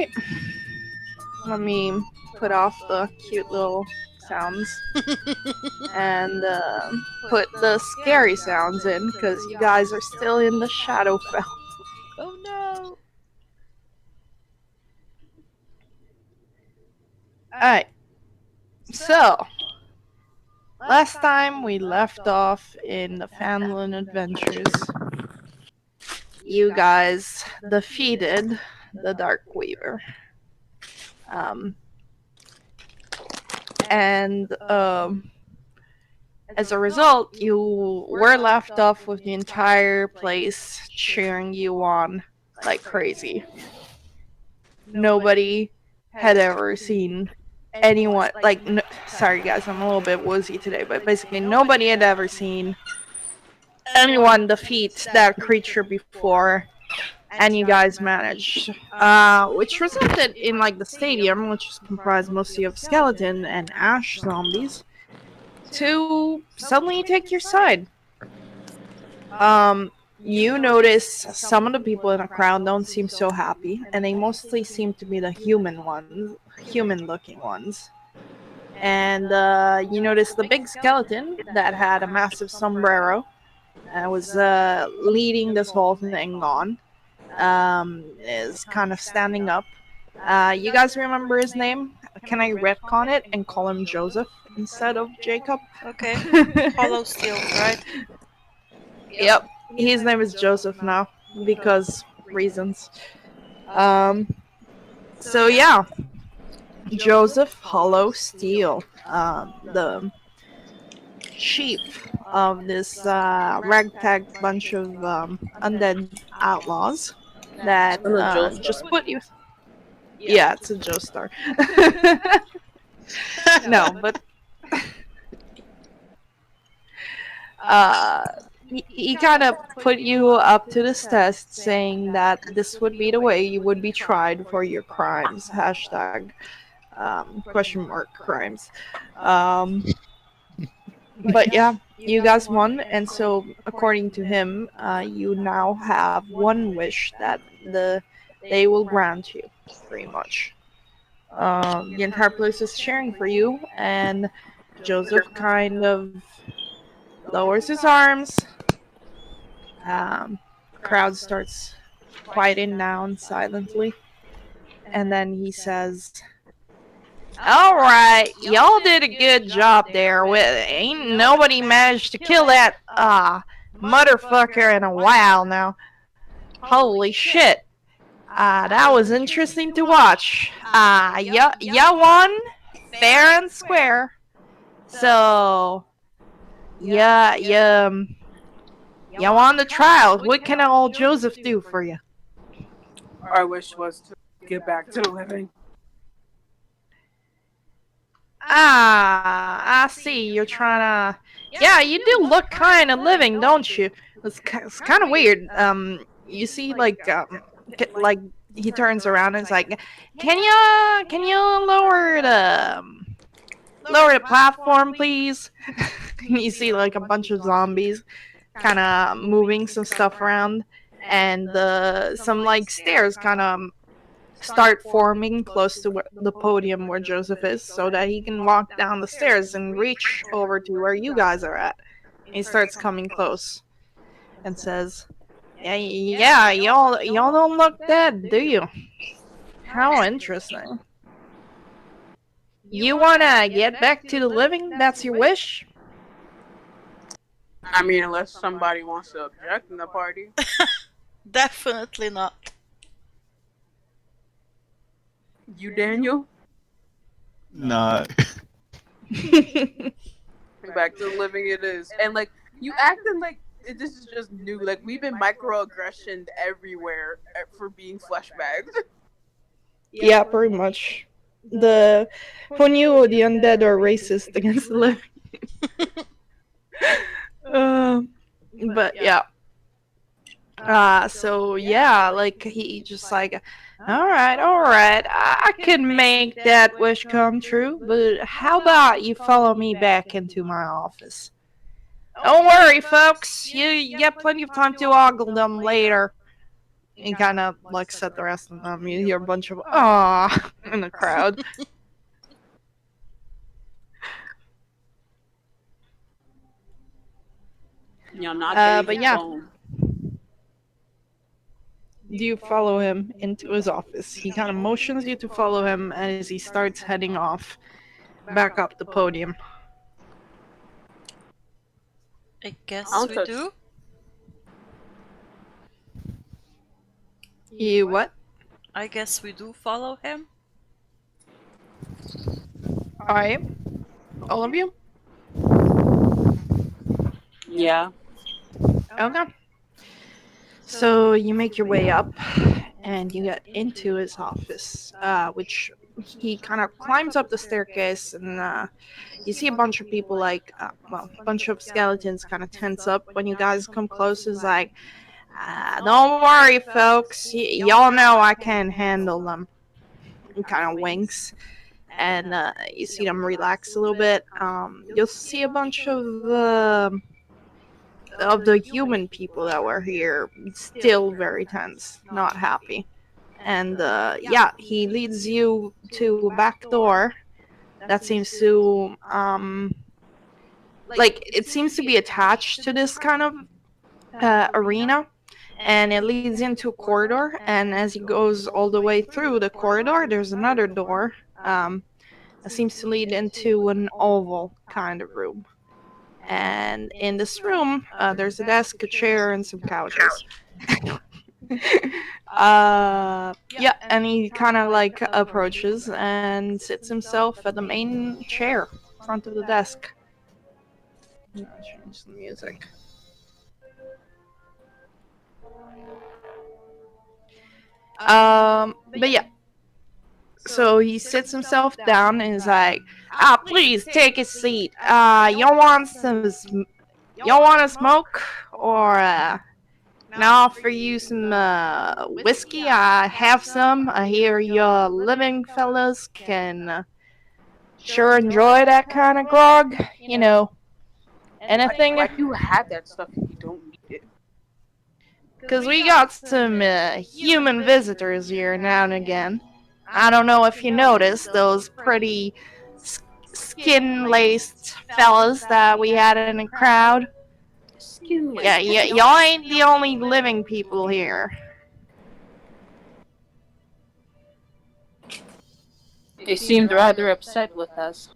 Alright. Let me put off the cute little sounds and put the scary sounds in because you guys are still in the Shadowfell. Oh no! Alright, so last time we left off in the Phandelver Adventures, you guys defeated the Dark Weaver. Um, and as a result, you were left off with the entire place cheering you on like crazy. Nobody had ever seen anyone like. Sorry, guys, I'm a little bit woozy today, but basically, nobody had ever seen anyone defeat that creature before, and you guys managed, which resulted in like the stadium, which is comprised mostly of skeleton and ash zombies, to suddenly take your side. You notice some of the people in the crowd don't seem so happy, and they mostly seem to be the human-looking ones. And you notice the big skeleton that had a massive sombrero was leading this whole thing on. Is kind of standing up. You guys remember his name? Can I retcon it and call him Joseph instead of Jacob? Okay. Hollow steel, right? Yep, his name is Joseph now because reasons. Um, so yeah, Joseph Hollow Steel, the chief of this ragtag bunch of undead outlaws that It's on the just Joestar. put you. Yeah, it's a Joestar. No, but uh, he kind of put you up to this test, saying that this would be the way you would be tried for your crimes. Hashtag question mark crimes. Um, but yeah, you guys won, and so according to him, you now have one wish that they will grant you, pretty much. The entire place is cheering for you, and Joseph kind of lowers his arms. Crowd starts quieting down silently, and then he says, "All right, y'all did a good job there. With ain't nobody managed to kill that motherfucker in a while now. Holy shit! That was interesting to watch. Ya won fair and square. So, you won the trial. What can old Joseph do for you?" Our wish was to get back to the living. I see. You're trying to. Yeah, you do look kind of living, don't you? It's kind of weird. You see, like he turns around and is like, can you lower the platform, please? You see, like a bunch of zombies, kind of moving some stuff around, and some like stairs kind of start forming close to the podium where Joseph is so that he can walk down the stairs and reach over to where you guys are at. He starts coming close and says, yeah, y'all don't look dead, do you? How interesting. You wanna get back to the living? That's your wish? I mean, unless somebody wants to object in the party. Definitely not. You, Daniel? Nah. Back to the living it is. And, like, you acting like this is just new. Like, we've been microaggressioned everywhere for being flesh bagged. Yeah, pretty much. Who knew the undead are racist against the living? Um, but yeah. So yeah, like he just like, all right, I can make that wish come true, but how about you follow me back into my office? Don't worry, folks. You get plenty of time to ogle them later. He kind of looks at the rest of them. You hear a bunch of "ah" in the crowd. You're not getting But his yeah, phone. do you follow him into his office? He kind of motions you to follow him as he starts heading off back up the podium. I guess I'll we touch. do. You what? I guess we do follow him. Alright. All of you? Yeah. Okay. So you make your way up and you get into his office, which he kind of climbs up the staircase and you see a bunch of people a bunch of skeletons kind of tense up when you guys come close. It's like, don't worry, folks. Y'all know I can handle them. He kind of winks and you see them relax a little bit. You'll see a bunch of the human people that were here still very tense, not happy. And yeah, he leads you to a back door that seems to it seems to be attached to this kind of arena, and it leads into a corridor, and as he goes all the way through the corridor there's another door that seems to lead into an oval kind of room. And in this room, there's a desk, a chair, and some couches. Yeah, and he kind of approaches and sits himself at the main chair in front of the desk. I'll change the music. But yeah, so he sits himself down and is like, please take a seat. Y'all want to smoke? Or, can I offer you some whiskey? I have some. I hear your living fellas can sure enjoy that kind of grog. Anything. Why do you have that stuff if you don't need it? Because we got some human visitors here now and again. I don't know if you noticed those pretty skin laced fellas that we had in the crowd. Skinless. Yeah, y'all ain't the only living people here. They seemed rather upset with us.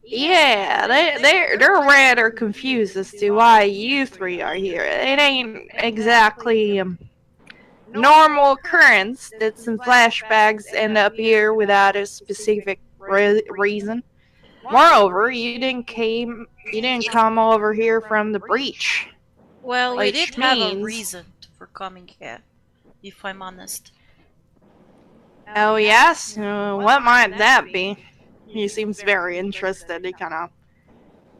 Yeah, they're rather confused as to why you three are here. It ain't exactly normal occurrence that some flashbacks end up here without a specific reason. Moreover, you didn't come over here from the breach, Well, we did which have a means. reason for coming here, if I'm honest. Oh yes, what might that be? He seems very interested. He kind of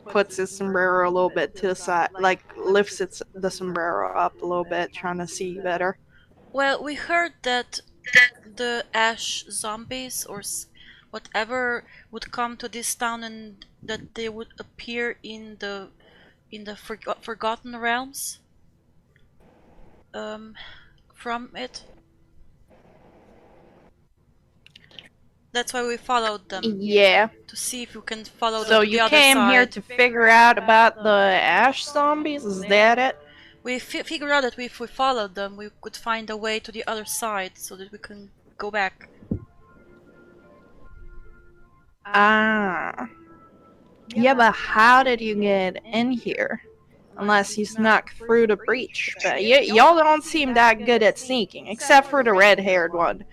puts his sombrero a little bit to the side, like lifts the sombrero up a little bit, trying to see better. Well, we heard that the ash zombies or whatever would come to this town and that they would appear in the forgotten realms from it. That's why we followed them, Yeah. to see if we can follow them So to the you other came here side. to figure out about the ash zombies? Is that it? We figured out that if we followed them, we could find a way to the other side so that we can go back. Ah. Yeah, but how did you get in here? Unless you snuck through the breach. But y'all don't seem that good at sneaking, except for the red-haired one.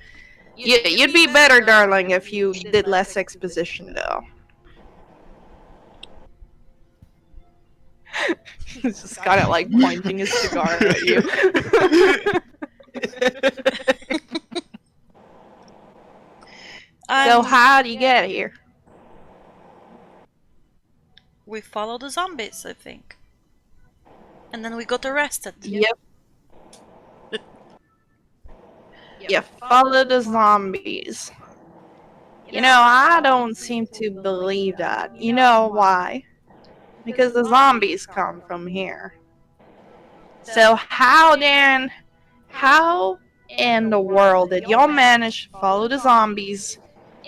You'd be better, darling, if you did less exposition, though. He's just kind of pointing his cigar at you. So how do you get here? We followed the zombies, I think. And then we got arrested. Yep. You follow the zombies. I don't seem to believe that. You know why? Because the zombies come from here. So how in the world did y'all manage to follow the zombies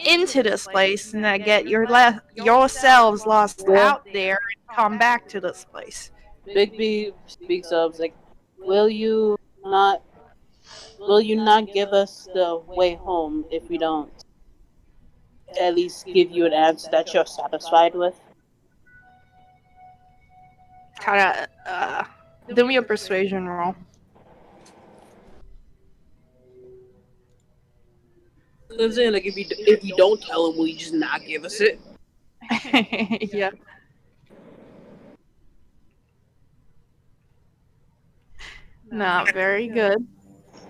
into this place and then get yourselves lost Well, out there and come back to this place? Bigby speaks up. Is like, will you not? Will you not give us the way home if we don't at least give you an answer that you're satisfied with? Kind of, do me a persuasion roll. I'm saying like if you don't tell him, will you just not give us it? Yeah. Not very good,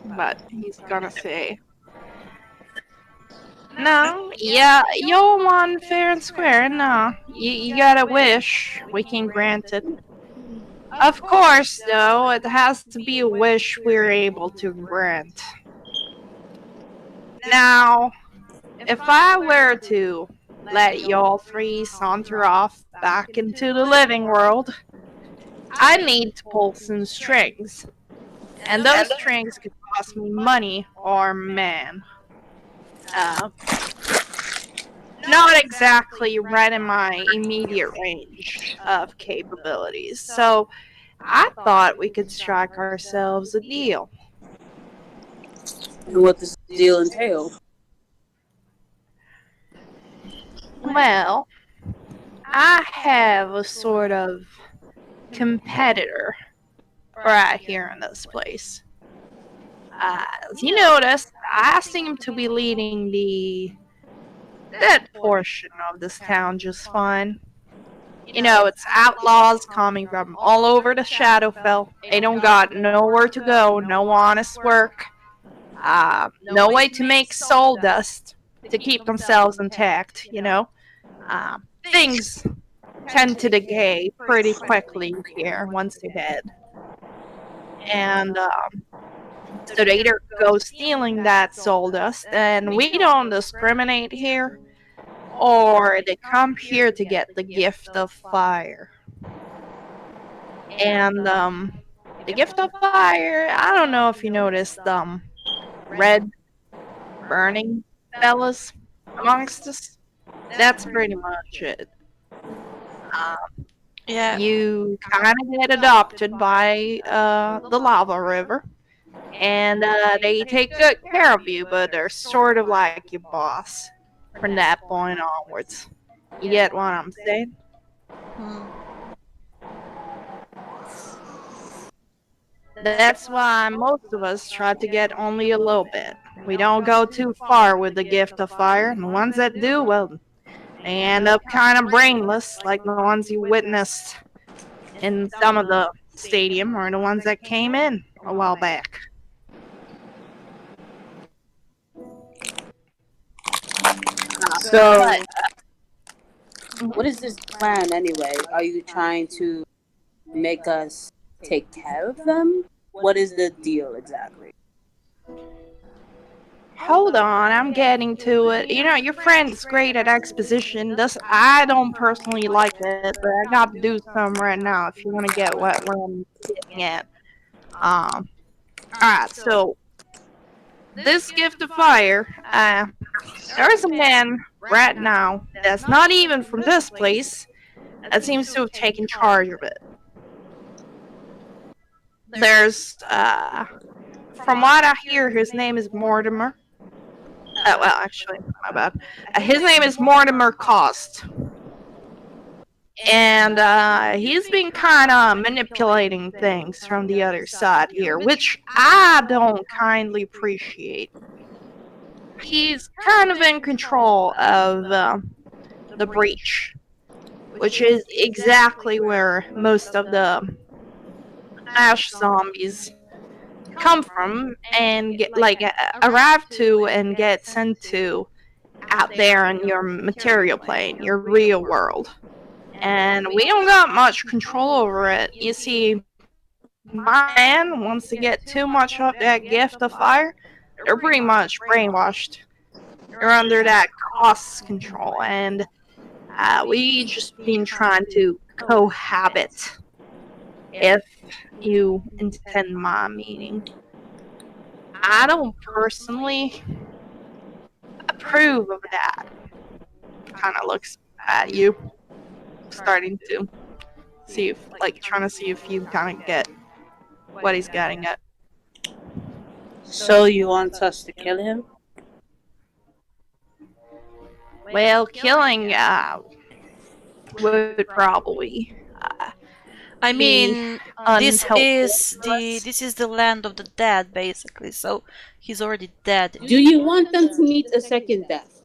but he's gonna say, no, yeah, you're one fair and square. No, you got a wish. We can grant it. Of course, though, it has to be a wish we're able to grant. Now, if I were to let y'all three saunter off back into the living world, I need to pull some strings. And those strings could cost me money or man. Uh, Not exactly right in my immediate range of capabilities. So I thought we could strike ourselves a deal. And what does the deal entail? Well, I have a sort of competitor right here in this place. As you noticed, I seem to be leading that portion of this town just fine. You know, it's outlaws coming from all over the Shadowfell. They don't got nowhere to go, no honest work, no way to make soul dust to keep themselves intact, you know. Things tend to decay pretty quickly here once they're dead. And so they either go stealing that soul dust, and we don't discriminate here, or they come here to get the gift of fire. And the gift of fire, I don't know if you noticed red burning fellas amongst us. That's pretty much it. Yeah. You kind of get adopted by the lava river, and they take good care of you, but they're sort of like your boss from that point onwards. You get what I'm saying? Hmm. That's why most of us try to get only a little bit. We don't go too far with the gift of fire, and the ones that do, well, they end up kind of brainless, like the ones you witnessed in some of the stadium, or the ones that came in a while back. So, But what is this plan anyway? Are you trying to make us take care of them? What is the deal exactly? hold on, I'm getting to it. You know, your friend's great at exposition. This I don't personally like it, but I got to do some right now if you want to get what I'm getting at. Um, all right, so this gift of fire, there's a man right now that's not even from this place that seems to have taken charge of it. There's, from what I hear, his name is Mortimer. Well, actually, my bad. His name is Mortimer Cost. And he's been kind of manipulating things from the other side here, which I don't kindly appreciate. He's kind of in control of the breach, which is exactly where most of the ash zombies come from and get like arrive to and get sent to out there in your material plane, your real world. And we don't got much control over it. You see, my man wants to get too much of that gift of fire. They're pretty much brainwashed. They're under that cost control, and we just been trying to cohabit if you intend my meaning. I don't personally approve of that. Kind of looks at you, starting to see if, like, trying to see if you kind of get what he's getting at. So you want us to kill him? Well, killing would probably I be mean, unhelpful to us. this is the land of the dead, basically. So he's already dead. Do you want them to meet a second death?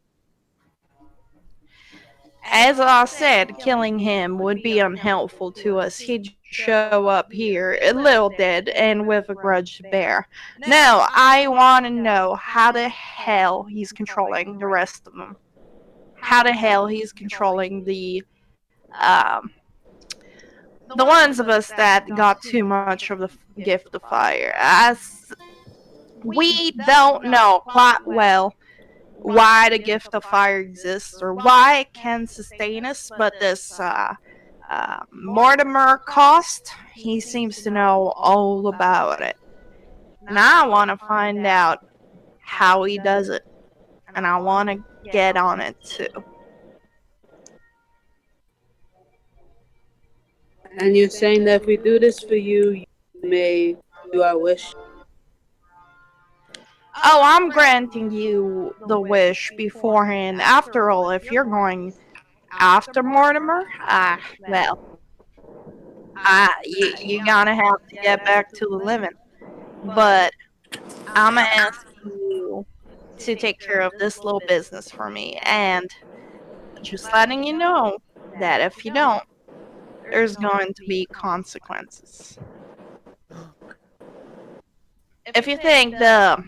As I said, killing him would be unhelpful to us. He'd show up here a little dead and with a grudge to bear. No, I want to know how the hell he's controlling the rest of them. How the hell he's controlling um, the ones of us that got too much of the gift of fire. As we don't know quite well why the gift of fire exists or why it can sustain us, but this Mortimer Cost, he seems to know all about it. And I want to find out how he does it. And I want to get on it too. And you're saying that if we do this for you, you may do our wish. Oh, I'm granting you the wish beforehand. After all, if you're going after Mortimer, well, you're gonna have to get back to the living. But I'm asking you to take care of this little business for me, and just letting you know that if you don't, there's going to be consequences. If you think the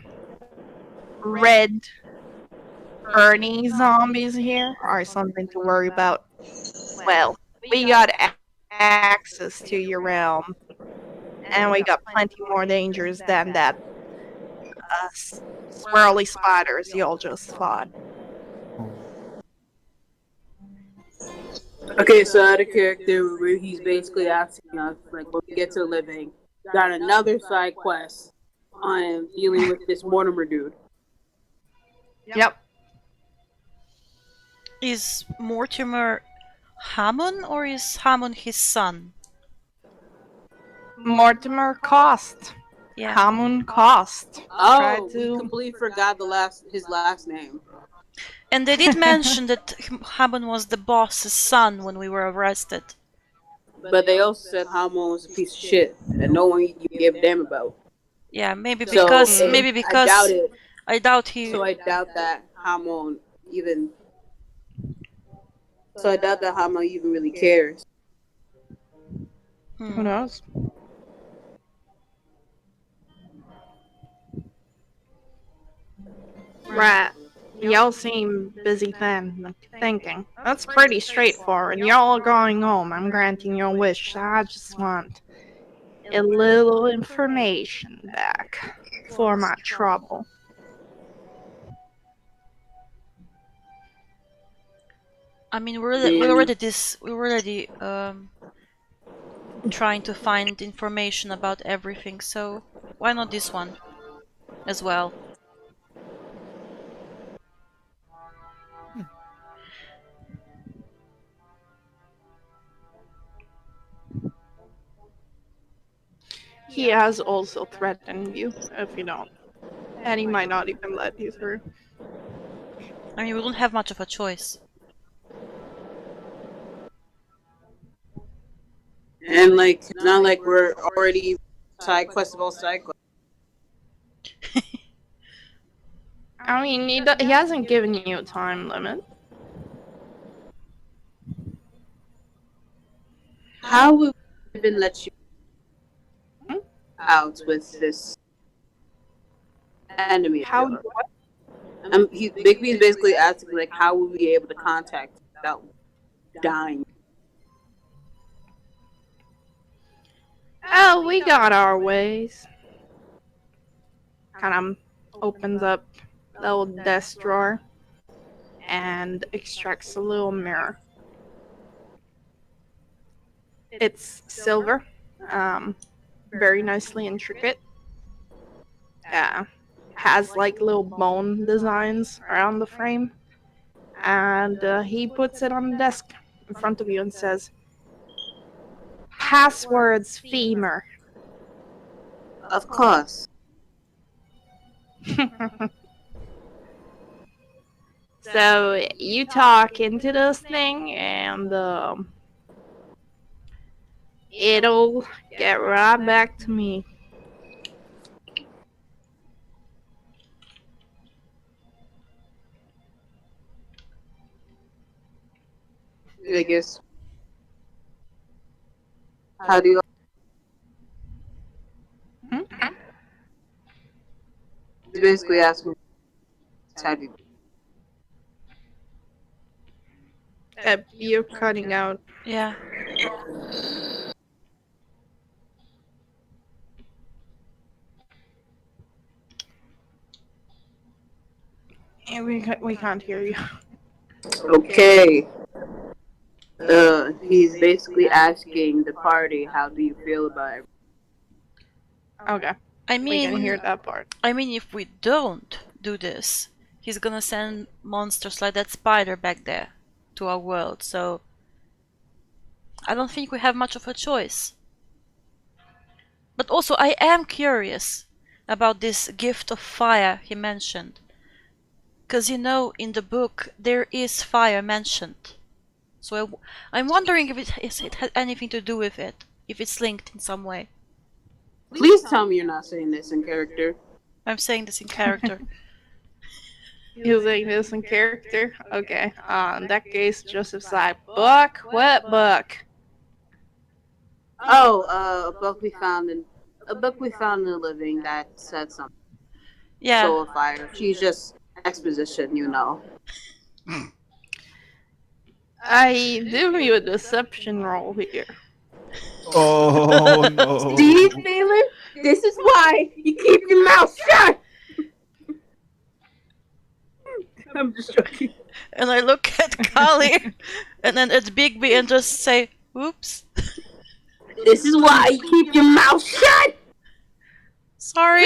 red Ernie zombies here are something to worry about, well, we got access to your realm, and we got plenty more dangers than that swirly spiders y'all just fought. Oh. Okay, so out of character, where he's basically asking us, like, when we get to living, got another side quest on dealing with this Mortimer dude. Yep. Is Mortimer Hammond or is Hammond his son? Mortimer Cost. Yeah. Hamun Cost. Try Oh, we to. completely forgot his last name. And they did mention that Hammond was the boss's son when we were arrested. But they also said Hamon was a piece of shit and no one you gave a damn about. Yeah, So Mm. I doubt it. I doubt he. So I doubt that Hamon even. So I doubt that Hamon even really cares. Who knows? Right. Y'all seem busy thinking. That's pretty straightforward. Y'all are going home. I'm granting your wish. I just want a little information back for my trouble. I mean, And we were already trying to find information about everything. So why not this one as well? He has also threatened you if you don't. And he might not even let you through. I mean, we don't have much of a choice. like it's not like we're already side quest about side quest. I mean, he hasn't given you a time limit. How would we even let you Hmm? out with this enemy of How? yours? Big B is basically asking like, how would we be able to contact without dying? Oh, we got our ways. Kind of opens up the old desk drawer and extracts a little mirror. It's silver, Um, very nicely intricate. Uh, has like little bone designs around the frame. And he puts it on the desk in front of you and says, "Passwords, femur." Of course. So you talk into this thing, and it'll get right back to me. I guess. How do you Hmm? basically ask me how do you You're cutting out. Yeah. And we can't hear you. Okay. He's basically asking the party, how do you feel about it? Okay, I we can hear mean, that part. if we don't do this, he's gonna send monsters like that spider back there to our world. So I don't think we have much of a choice. But also, I am curious about this gift of fire he mentioned. Because in the book, there is fire mentioned. So I'm wondering if it has anything to do with it, if it's linked in some way. Please tell me you're not saying this in character. I'm saying this in character. Using this in character. Okay. In that case, Joseph's like, "Book? What book?" Oh, a book we found in the living that said something. Yeah. Soul of Fire. She's just exposition, you know. I do you a deception roll here. Oh no. See, Taylor? This is why you keep your mouth shut. I'm just joking. And I look at Kali and then at Bigby and just say, "Oops, This is why you keep your mouth shut. sorry."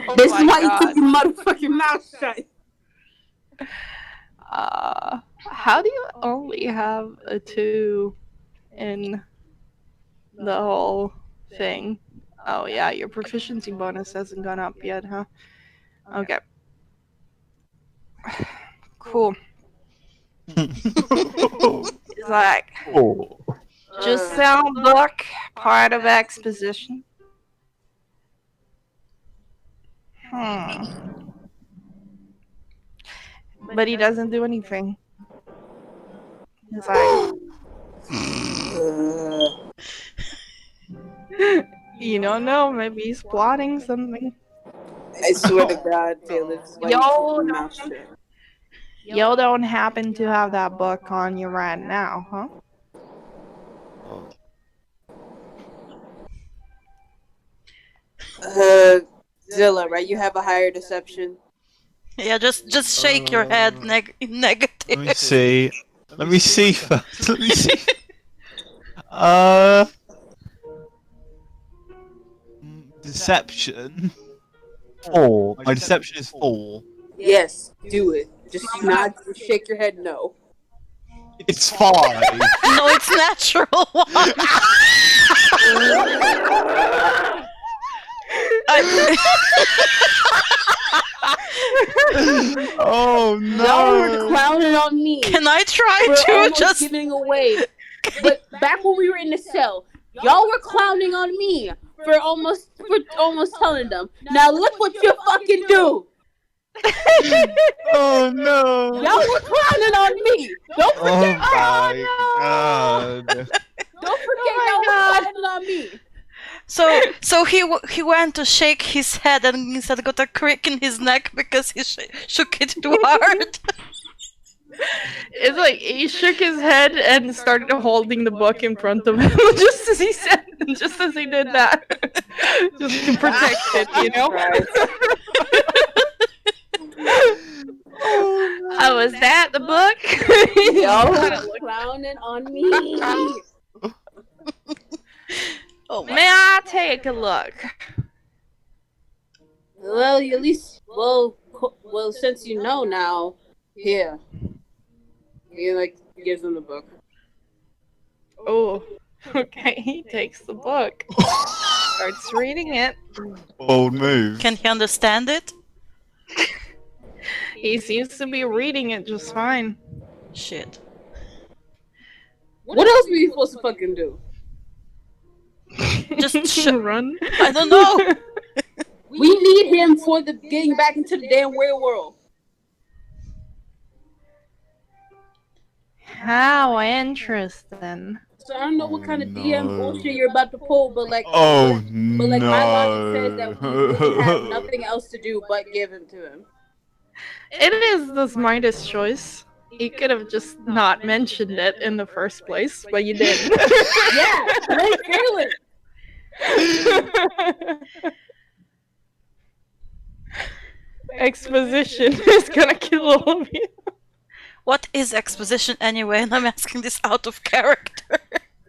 Oh This my is why you God. keep your motherfucking mouth shut. How do you only have a 2 in the whole thing? Oh yeah, your proficiency bonus hasn't gone up yet, huh? Okay. Cool. It's like, Oh. just sound book, part of exposition. Hmm. But he doesn't do anything. He's like, you don't know, maybe he's plotting something. I swear to God, Taylor, this is why you keep Yo, your mouth shut. you don't happen to have that book on you right now, huh? Zilla, right? You have a higher deception. Yeah, just shake your head Let me negative. see. Let me see first. Let me see. Uh, Deception. 4. My deception is 4. Yes, do it. Just not shake your head no. It's 5. No, it's natural one. Oh Y'all were no. clowning on me. Can I try We're to almost just? giving away. But back when we were in the cell, y'all were clowning on me for almost telling them. Now look what you fucking do. Oh no. Y'all were clowning on me. Don't Oh forget. my god. Don't forget y'all were clowning on me. So he went to shake his head and instead got a crick in his neck because he shook it too hard. It's like he shook his head and started holding the book in front of him just as he said, just as he did that, just to protect it, you know. Oh, was that the book? Y'all were clowning on me. Oh my. May I take a look? Well, at least, well, since you know now, here, he like gives him the book. Oh, okay. He takes the book, starts reading it. Bold move. Can he understand it? He seems to be reading it just fine. Shit. What else were you supposed to fucking do? Just Run. I don't know. We need him for the getting back into the damn real world. How interesting. So I don't know what Oh kind of DM no. bullshit you're about to pull, but Oh my logic says that we really have no. nothing else to do but give him to him. It is the smartest choice. You could have just not mentioned it in the first place, but you did. Yeah, great feeling. Exposition is gonna kill all of you. What is exposition anyway? And I'm asking this out of character.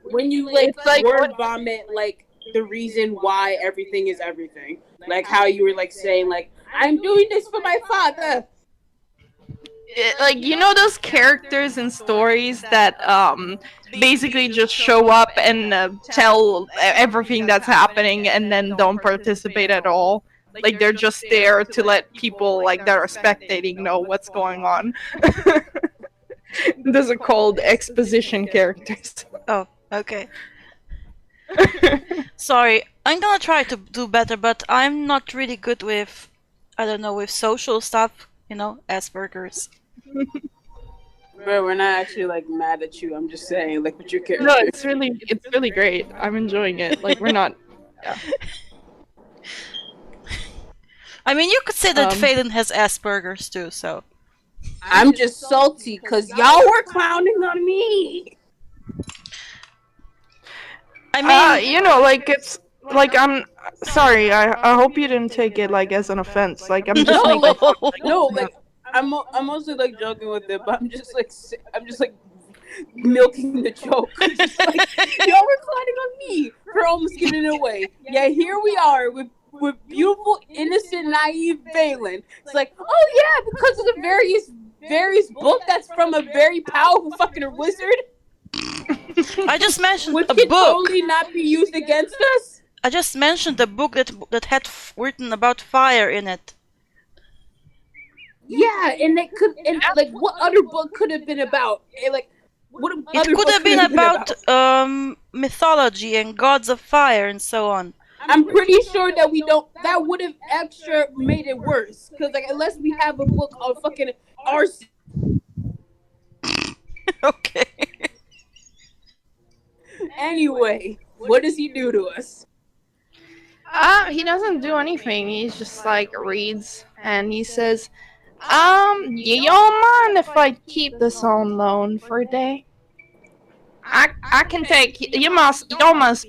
When you It's like word vomit like the reason why everything is everything, like how you were like saying like I'm doing this for my father. like you know those characters in stories that basically just show up and tell everything that's happening and then don't participate at all. Like they're just there to let people like that are spectating know what's going on. Those are called exposition characters. Oh, okay. Sorry, I'm gonna try to do better, but I'm not really good with, I don't know, with social stuff, Asperger's. Bro, we're not actually like mad at you. I'm just saying like with your character. No, it's really great. I'm enjoying it. Like we're not. Yeah. I mean, you could say that Um, Phelan has Asperger's too, so. I'm just salty because y'all were clowning on me. I mean, like it's like I'm sorry. I hope you didn't take it like as an offense. Like I'm just No, making like fun. no, like I'm also like joking with it, but I'm just like milking the joke. Just like y'all were clowning on me for almost giving it away. Yeah, here we are with beautiful, innocent, naive Valen. It's like, oh yeah, because of the various book that's from a very powerful fucking wizard, I just mentioned which a can book. totally not be used against us. I just mentioned a book that had written about fire in it. Yeah, and they could, and like, what other book could have been about? And, like, what It other could book have could been have been about about? mythology and gods of fire and so on. I'm pretty sure that we don't. That would have extra made it worse. Cause like, unless we have a book on fucking arson. Okay. Anyway, what does he do to us? He doesn't do anything. He's just like reads and he says, you don't mind if I keep this on loan for a day? I can take you must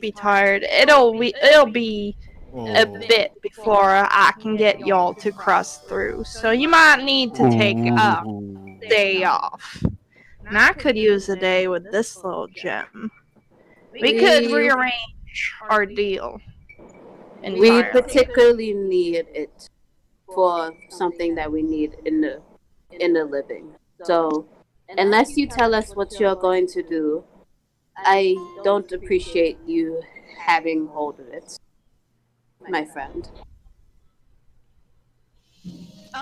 be tired. It'll be a Oh. bit before I can get y'all to cross through. So you might need to take a Ooh. day off. And I could use a day with this little gem. We could We rearrange our deal we entirely. particularly need it for something that we need in the living. So unless you tell us what you're going to do, I don't appreciate you having hold of it, my friend.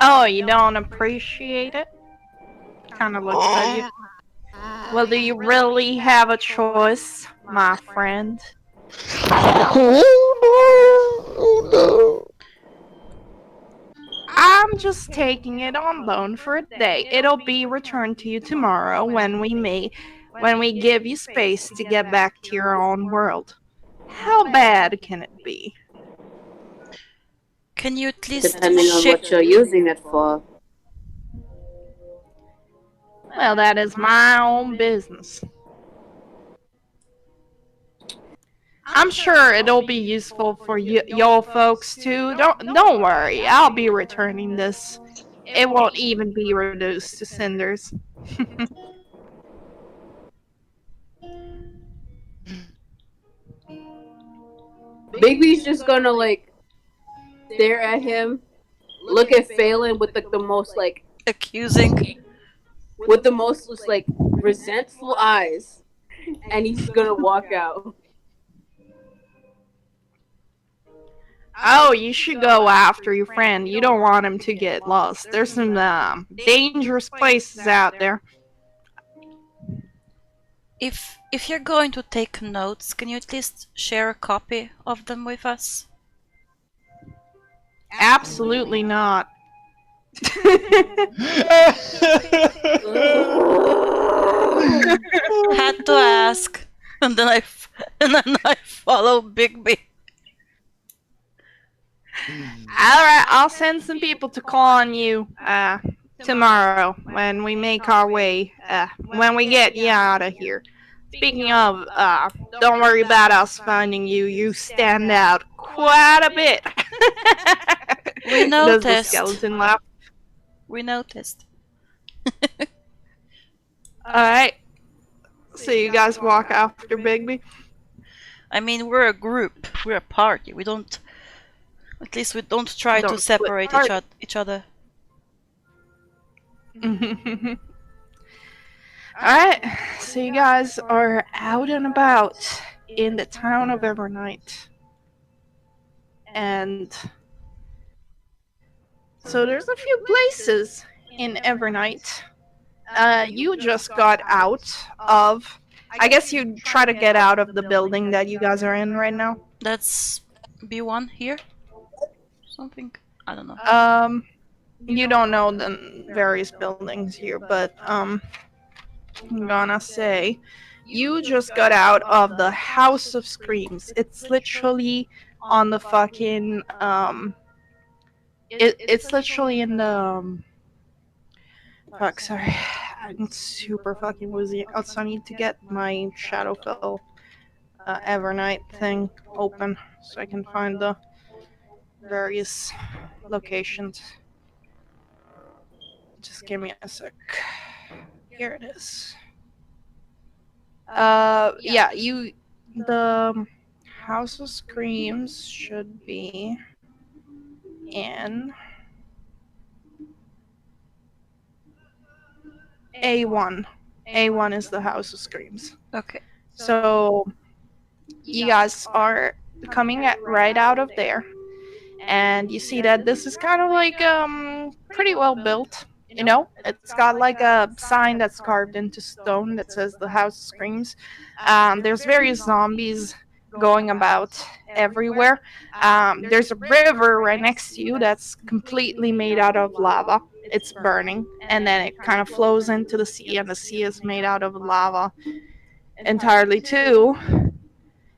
Oh, you don't appreciate it? Kind of looks at you. Well, do you really have a choice, my friend? Oh no. I'm just taking it on loan for a day. It'll be returned to you tomorrow when we give you space to get back to your own world. How bad can it be? Can you at least Depending on what you're using it for. Well, that is my own business. I'm sure it'll be useful for y'all folks too. Don't worry. I'll be returning this. It won't even be reduced to cinders. Bigby's just gonna like stare at him, look at Phelan with like the most like Accusing. with the most just like resentful eyes, and he's gonna walk out. Oh, you should go after your friend. You don't want him to get lost. There's some dangerous places out there. If you're going to take notes, can you at least share a copy of them with us? Absolutely not. Had to ask, and then and then I follow Bigby. Alright, I'll send some people to call on you tomorrow when we make our way, when we get you out of here. Speaking of, don't worry about us finding you. You stand out quite a bit. We Does the noticed. skeleton laugh? We noticed. Alright, so you guys walk after Bigby? I mean, we're a group. We're a party. We don't. At least we don't try to Don't split separate party. each other. Alright, so you guys are out and about in the town of Evernight. And so there's a few places in Evernight. You just got out of. I guess you try to get out of the building that you guys are in right now. That's B1 here? Something? I don't know. You don't know the various buildings here, but I'm gonna say you just got out of the House of Screams. It's literally on the fucking it's literally in the fuck, sorry. I'm super fucking woozy. Also, I need to get my Shadowfell Evernight thing open so I can find the various locations. Just give me a sec. Here it is. Yeah, the House of Screams should be in A1. A1 is the House of Screams. Okay. So you guys are coming right out of there, and you see that this is kind of like pretty well built. You know, it's got like a sign that's carved into stone that says the House Screams. There's various zombies going about everywhere. There's a river right next to you that's completely made out of lava. It's burning, and then it kind of flows into the sea, and the sea is made out of lava entirely too.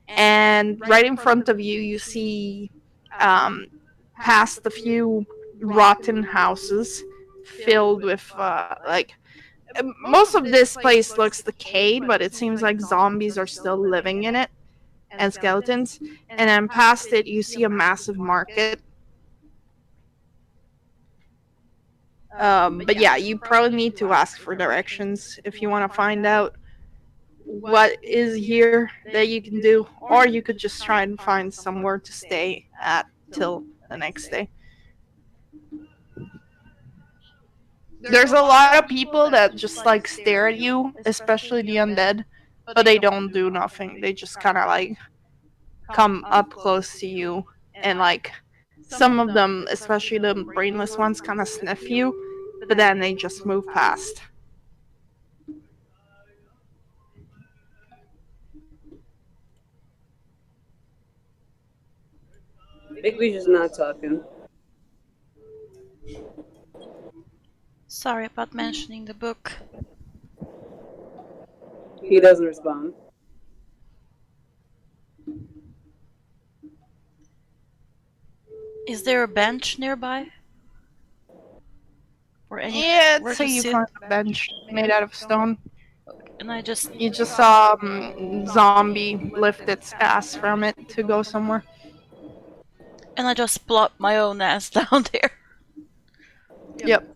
And right in front of you, you see um, past a few rotten houses filled with like most of this place looks decayed, but it seems like zombies are still living in it and skeletons. And then past it, you see a massive market. But yeah, you probably need to ask for directions if you want to find out what is here that you can do, or you could just try and find somewhere to stay at till the next day. There's a lot of people that just like stare at you, especially the undead, but they don't do nothing. They just kind of like come up close to you, and like some of them, especially the brainless ones, kind of sniff you, but then they just move past. Bigby's just not talking. Sorry about mentioning the book. He doesn't respond. Is there a bench nearby? Or any? Yeah, Where so to you sit? find a bench made out of stone. And I just You just saw zombie lift its ass from it to go somewhere. plop my own ass down there. Yep.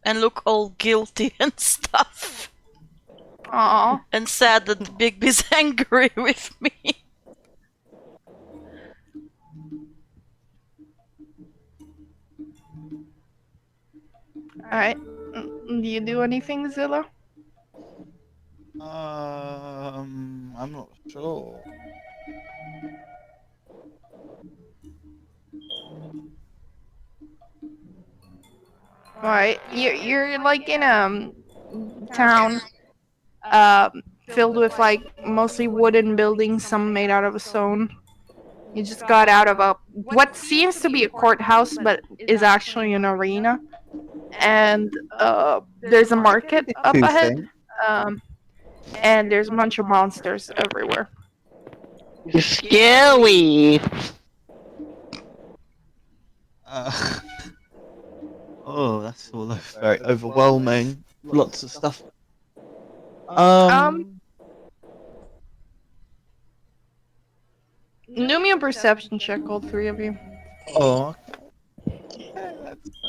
And look all guilty and stuff. Aw. and sad that Bigby's angry with me. Alright. Do you do anything, Zilla? I'm not sure. Alright. You're like in a town filled with like mostly wooden buildings, some made out of stone. You just got out of a what seems to be a courthouse, but is actually an arena. And there's a market up ahead. Interesting. Um, and there's a bunch of monsters everywhere. Scary. Uh, oh, that's all very overwhelming. Lots of stuff. Um, Um. do me a perception check, all three of you. Oh, okay,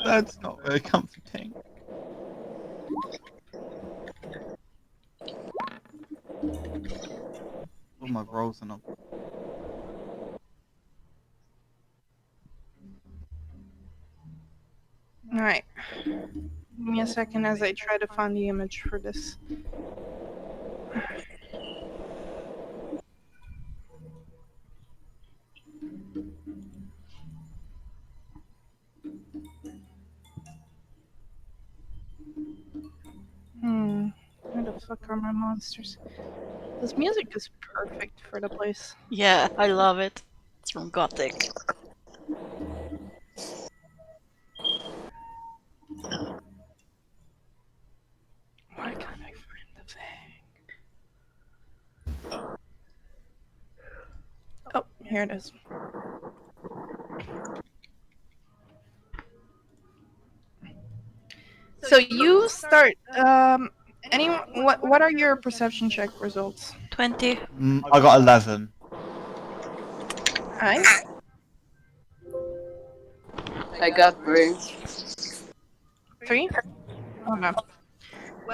that's not very comforting. All my rolls are not. Alright. Give me a second as I try to find the image for this. Where the fuck are my monsters? This music is perfect for the place. Yeah, I love it. It's from Gothic. Why can't I find the thing? Oh, here it is. So you start. Anyone? What are your perception check results? 20. I got 11. Alright. I got 3. 3? Okay.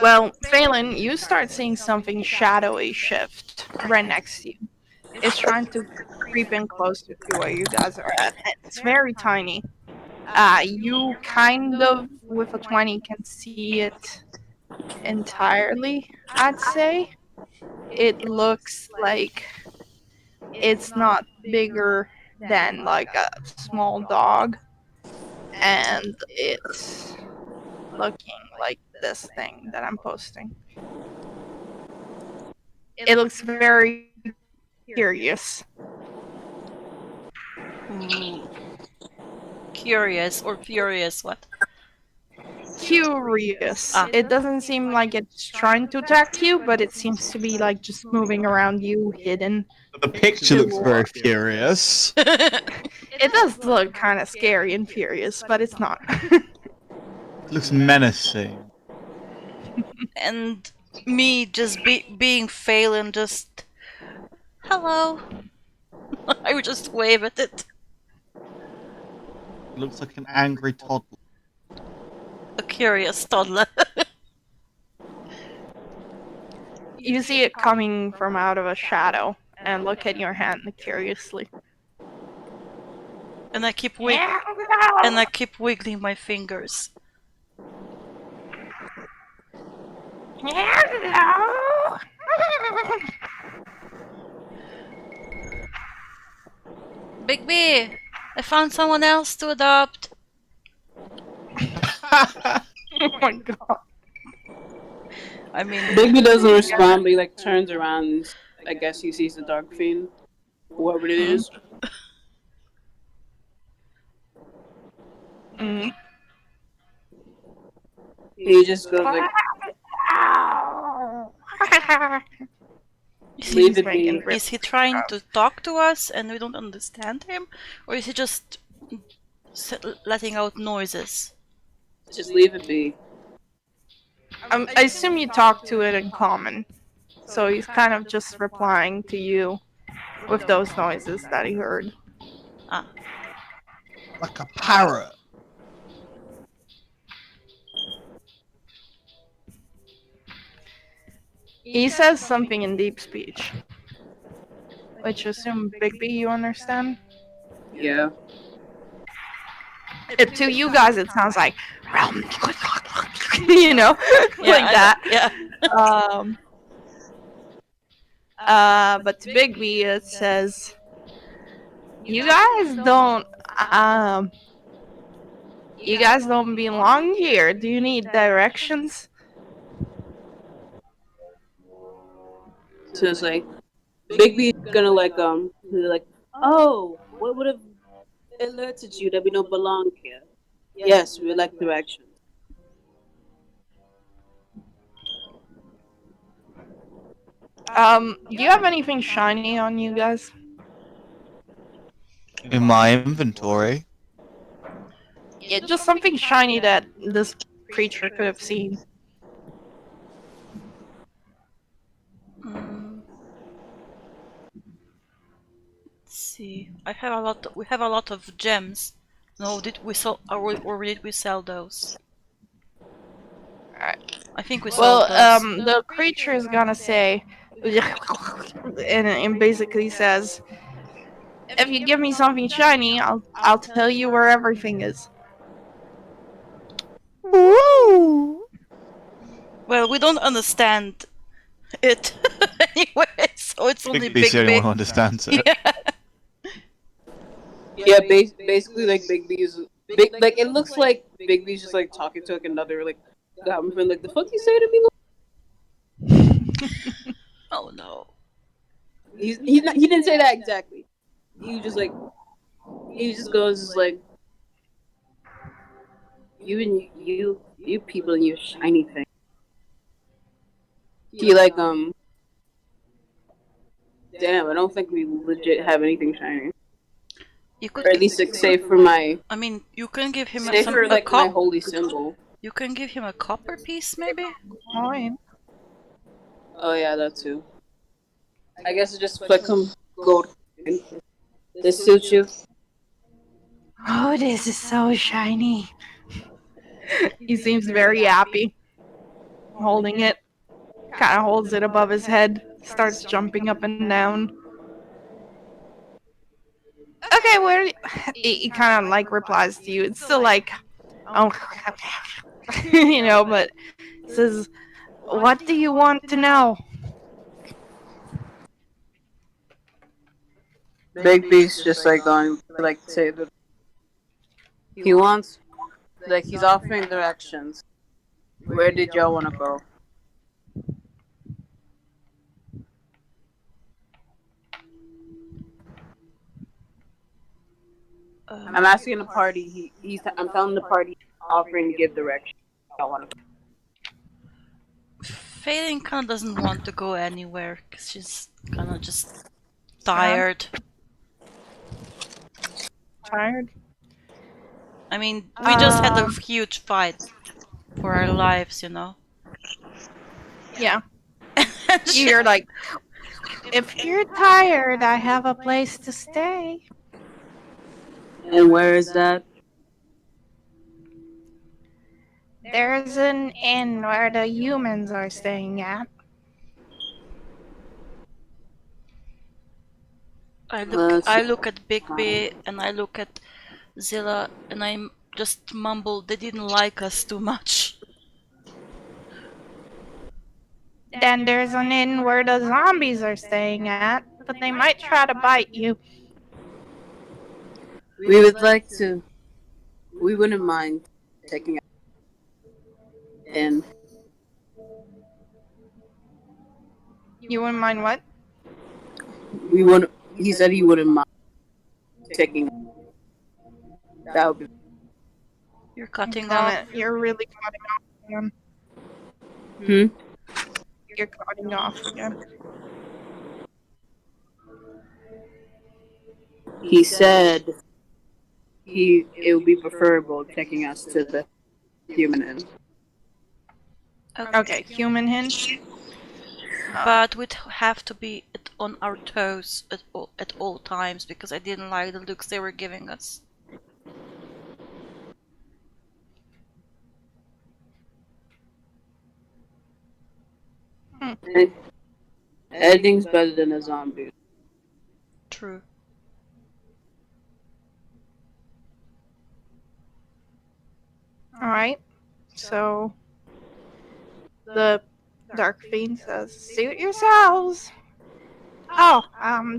Well, Phelan, you start seeing something shadowy shift right next to you. It's trying to creep in closer to where you guys are at. It's very tiny. You kind of, with a 20, can see it entirely, I'd say. It looks like it's not bigger than like a small dog, and it's looking like this thing that I'm posting. It looks very curious. Ooh. Curious or furious, what? Curious. Ah. It doesn't seem like it's trying to attack you, but it seems to be like just moving around you, hidden. The picture looks very furious. It does look kind of scary and furious, but it's not. It looks menacing. And me just being Phelan, just hello. I would just wave at it. It looks like an angry toddler. A curious toddler. You see it coming from out of a shadow and look at your hand curiously. And I keep wiggling my fingers. Hello. Big B, I found someone else to adopt. Oh my god. I mean, Bigby doesn't respond, but he like turns around and I guess he sees the dark fiend. Whoever it is. Mm. He just goes like, leave it be. is he trying to talk to us and we don't understand him? Or is he just letting out noises? Just leave it be. I assume you talk to it in common. So he's kind of just replying to you with those noises that he heard. Ah. Like a parrot. He says something in deep speech, which assume Bigby you understand. Yeah. To you guys, it sounds like, you know, Yeah, like I know. that. Yeah. Um, but to Bigby, it says, "You guys don't, um, you guys don't belong here. Do you need directions?" So it's like Big B is gonna like, oh, what would have alerted you that we don't belong here? Yes, we like directions. Do you have anything shiny on you guys? In my inventory. Yeah, just something shiny that this creature could have seen. Mm, let's see. I have a lot. We have a lot of gems. No, did we sell or did we sell those? Alright. I think we Well, sold those. the creature is gonna say, and basically says, "If you give me something shiny, I'll tell you where everything is." Woo! Well, we don't understand it anyway, so it's only Bigby's the Big only one B. who understands it. Yeah. Yeah, basically like Big B is big. Like it looks like Big B's just like talking to like another like goblin friend. Like the fuck you say to me? Oh no. He's not. He didn't say that exactly. He just like he just goes just like you people and your shiny thing. He like damn. I don't think we legit have anything shiny, You could. or at least like save for my I mean, you can give him save for like my holy symbol. You can give him a copper piece, maybe. Fine. Oh yeah, that too. I guess it's just like some gold. This suits you. Oh, this is so shiny. He seems very happy, holding it. Kind of holds it above his head, starts jumping up and down. Okay, where? He kind of like replies to you. It's still like, oh, but says, "What do you want to know?" Big B's just like going to like say that he wants like he's offering directions. Where did y'all want to go? I'm asking the party. I'm telling the party offering to give directions. Y'all want to Failing kind of doesn't want to go anywhere because she's kind of just Sad. tired. Tired. I mean, we just had a Um, huge fight for our lives, you know. Yeah. You're like, if you're tired, I have a place to stay. go? And where is that? There's an inn where the humans are staying at. I look at Big B and I look at Zilla and I just mumble they didn't like us too much. Then there's an inn where the zombies are staying at, but they might try to bite you. We would like to. We wouldn't mind taking in. You wouldn't mind what? We would. He said he wouldn't mind taking. That would be. You're cutting Damn off. it, you're really cutting off again. Hmm. You're cutting off again. He said it would be preferable taking us to the human inn. Okay, human hint. But we'd have to be on our toes at all times because I didn't like the looks they were giving us. Eh, Anything's better than a zombie. True. All right. So the Dark Fiend says, "Suit yourselves." Oh,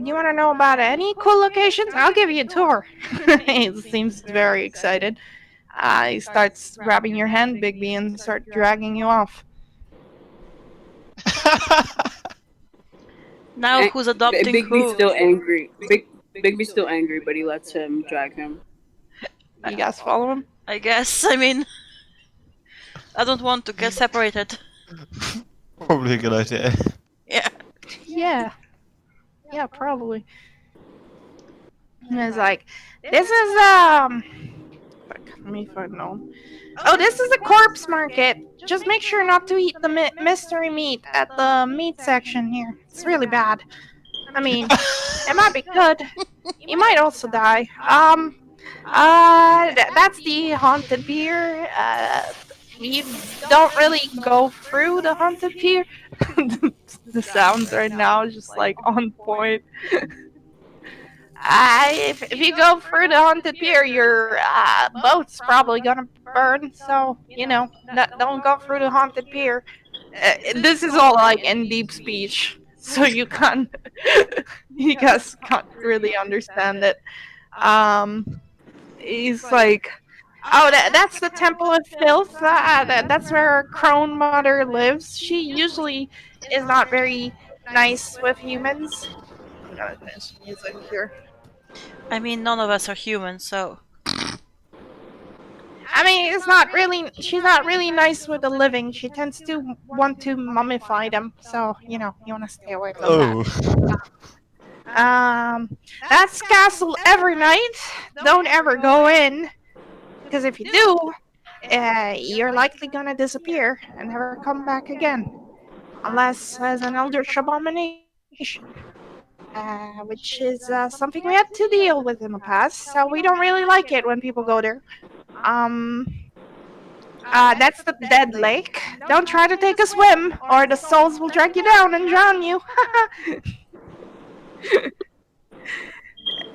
you want to know about any cool locations? I'll give you a tour. He seems very excited. He starts grabbing your hand, Bigby, and start dragging you off. Now Eh, who's adopting Bigby's who? still angry. Bigby's still angry, but he lets him drag him. You guys follow him? I guess. I mean, I don't want to get separated. Probably a good idea. Yeah. Yeah. Yeah, probably. And it's like, this is fuck, let me find out. Oh, this is a corpse market. Just make sure not to eat the mystery meat at the meat section here. It's really bad. I mean, it might be good. You might also die. That's the haunted pier. You don't really go through the haunted pier. The sounds right now is just like on point. If you go through the haunted pier, your boat's probably gonna burn. So don't go through the haunted pier. This is all like in deep speech, so you can't, you guys can't really understand it. He's like, oh, that's the Temple of Filth. That's where Crone Mother lives. She usually is not very nice with humans. I'm gonna finish music here. I mean, none of us are human, so. I mean, it's not really. She's not really nice with the living. She tends to want to mummify them. So you want to stay away from that. Oh. That's castle every night. Don't ever go in, because if you do, you're likely gonna disappear and never come back again, unless as an eldritch abomination. Which is something we had to deal with in the past, so we don't really like it when people go there. Um, that's the dead lake. Don't try to take a swim, or the souls will drag you down and drown you.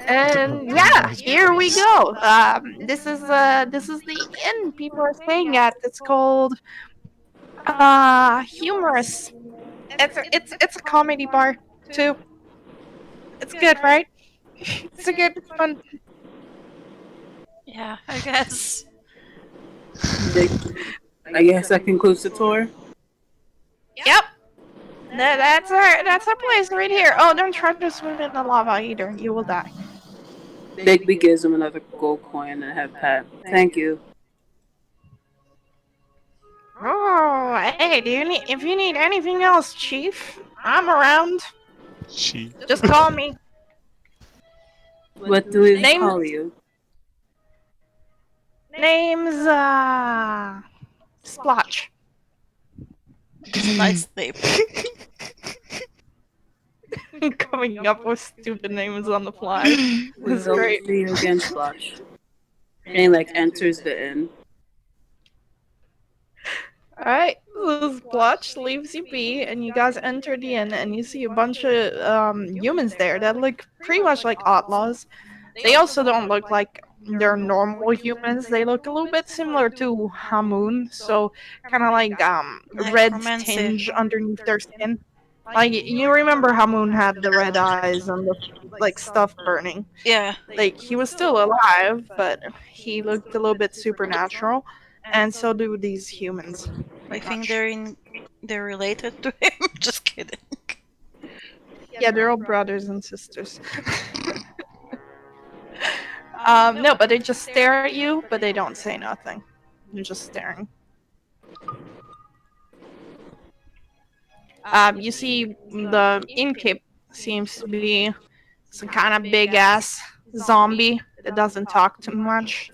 And yeah, here we go. This is the inn people are staying at. It's called Humorous. It's a comedy bar too. It's good, right? It's a good fun. Yeah, I guess. They, I guess that concludes the tour. Yep. That's our place right here. Oh, don't try to swim in the lava either. You will die. Bigby gives him another gold coin and a head pat. Thank you. Oh, hey, if you need anything else, Chief, I'm around. She. Just call me. What do we Name call you? name's Splotch. It's a nice name. Coming up with stupid names on the fly. We It's hope to great. see you again, Splash. And he like enters the inn. Alright, so Splotch leaves you be, and you guys enter the inn, and you see a bunch of humans there that look pretty much like outlaws. They also don't look like they're normal humans. They look a little bit similar to Hamoon, so kind of like red Necromancy. tinge underneath their skin. Like you remember Hamoon had the red eyes and the like stuff burning. Yeah. Like he was still alive, but he looked a little bit supernatural, and so do these humans. I Pretty think much. they're related to him. Just kidding. Yeah, they're all brothers and sisters. No, but they just stare at you, but they don't say nothing. They're just staring. You see the innkeep seems to be some kind of big ass zombie that doesn't talk too much.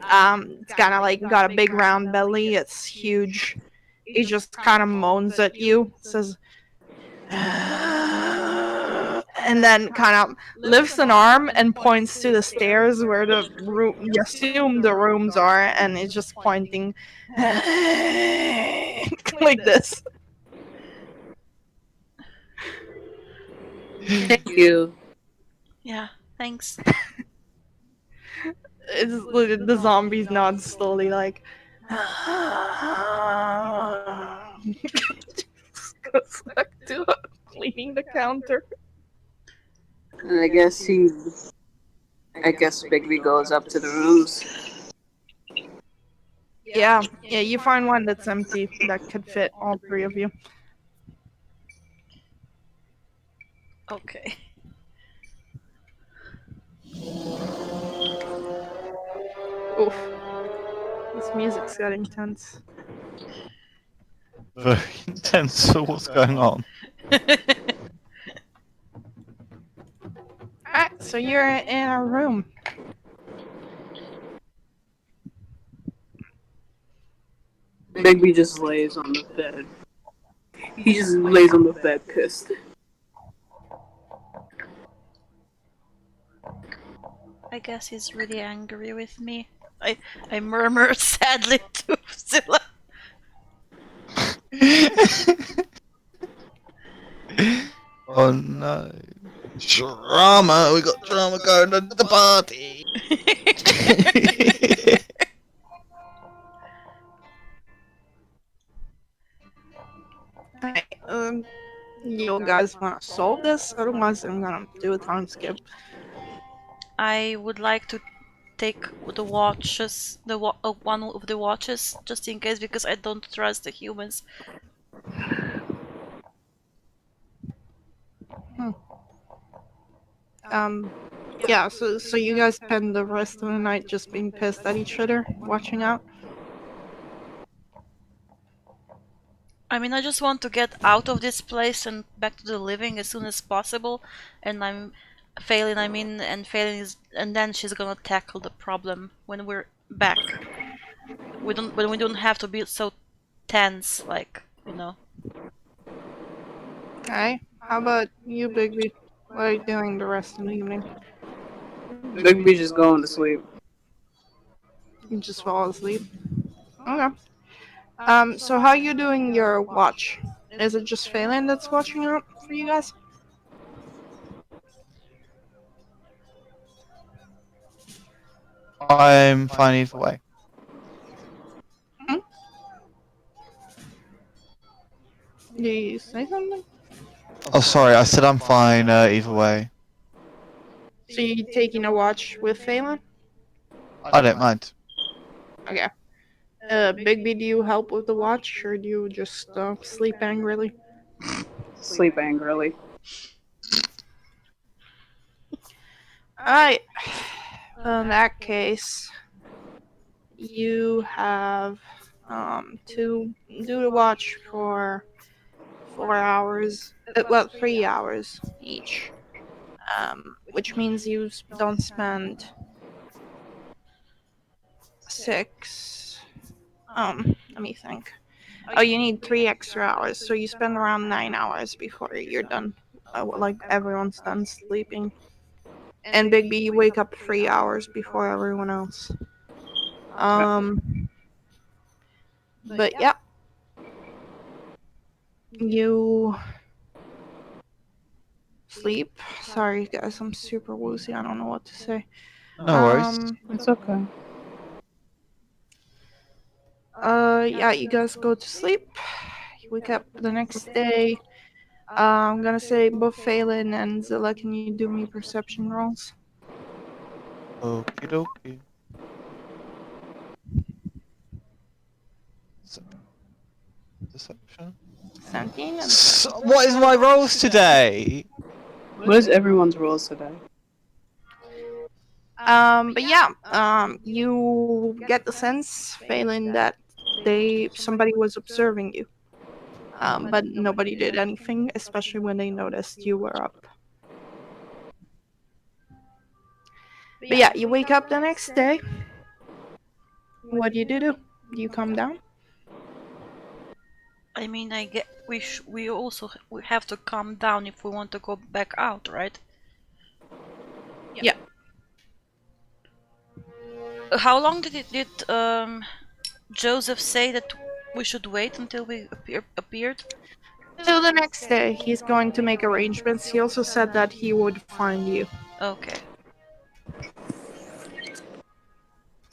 It's kind of like got a big round belly. It's huge. He just kind of moans at you, says, and then kind of lifts an arm and points to the stairs where the room, you assume the rooms are, and is just pointing like this. Thank you. Yeah, thanks. It's the zombies nod slowly, like. Goes back to cleaning the counter. And I guess Bigby goes up to the rooms. Yeah, you find one that's empty that could fit all three of you. Okay. Oof, this music's getting tense. Very intense. So what's going on? Alright, so you're in a room. Bigby just lays on the bed. He just lays on the bed pissed. I guess he's really angry with me. I murmur sadly to Zilla. Oh no. Drama! We got drama going on at the party! Hey, you guys want to solve this? Otherwise, I'm gonna do a time skip. I would like to take the watches, one of the watches, just in case, because I don't trust the humans. Um, yeah, so you guys spend the rest of the night just being pissed at each other, watching out? I mean, I just want to get out of this place and back to the living as soon as possible. And I'm failing. I mean, and failing is, and then she's gonna tackle the problem when we're back. When we don't have to be so tense, like, you know. Okay, how about you, Bigby? What are you doing the rest of the evening? Bigby just going to sleep. You just fall asleep? Okay. So how are you doing your watch? Is it just Phelan that's watching out for you guys? I'm fine either way. Hmm? Did you say something? Oh, sorry, I said I'm fine either way. So you taking a watch with Phelan? I don't mind. Okay. Bigby, do you help with the watch, or do you just sleep angrily? Sleep angrily. Alright. Well, in that case, you have to do the watch for 4 hours. Well, 3 hours each. Which means you don't spend six. Let me think. Oh, you need 3 extra hours, so you spend around 9 hours before you're done. Like everyone's done sleeping. And Big B, you wake up 3 hours before everyone else. But yeah, you sleep. Sorry guys, I'm super woozy. I don't know what to say. No worries. It's okay. Yeah, you guys go to sleep. You wake up the next day. I'm gonna say both Phelan and Zilla, can you do me perception rolls? Okie dokie. Deception. 17 and What is my rolls today? What is everyone's rules today? But yeah, you get the sense, Phelan, that somebody was observing you. But nobody did anything, especially when they noticed you were up. But yeah, you wake up the next day. What do you do? Do you come down? I mean, I get we also we have to calm down if we want to go back out, right? Yeah. How long did Joseph say that we should wait until we appeared? till the next day. He's going to make arrangements. He also said that he would find you. Okay.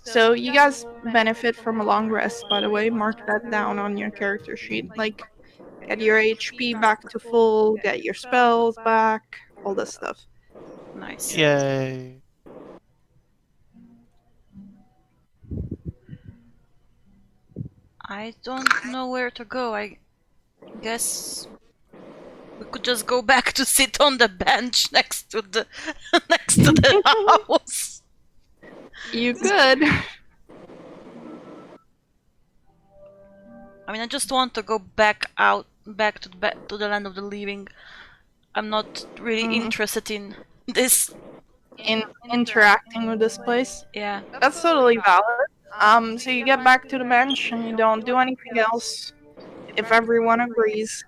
So you guys benefit from a long rest, by the way. Mark that down on your character sheet. Like, get your HP back to full, get your spells back, all this stuff. Nice. Yay. I don't know where to go. I guess we could just go back to sit on the bench next to the next to the house. You could. I mean, I just want to go back out, back to the land of the living. I'm not really interested in this. In interacting with this place. Yeah. That's totally valid. So you get back to the bench and you don't do anything else if everyone agrees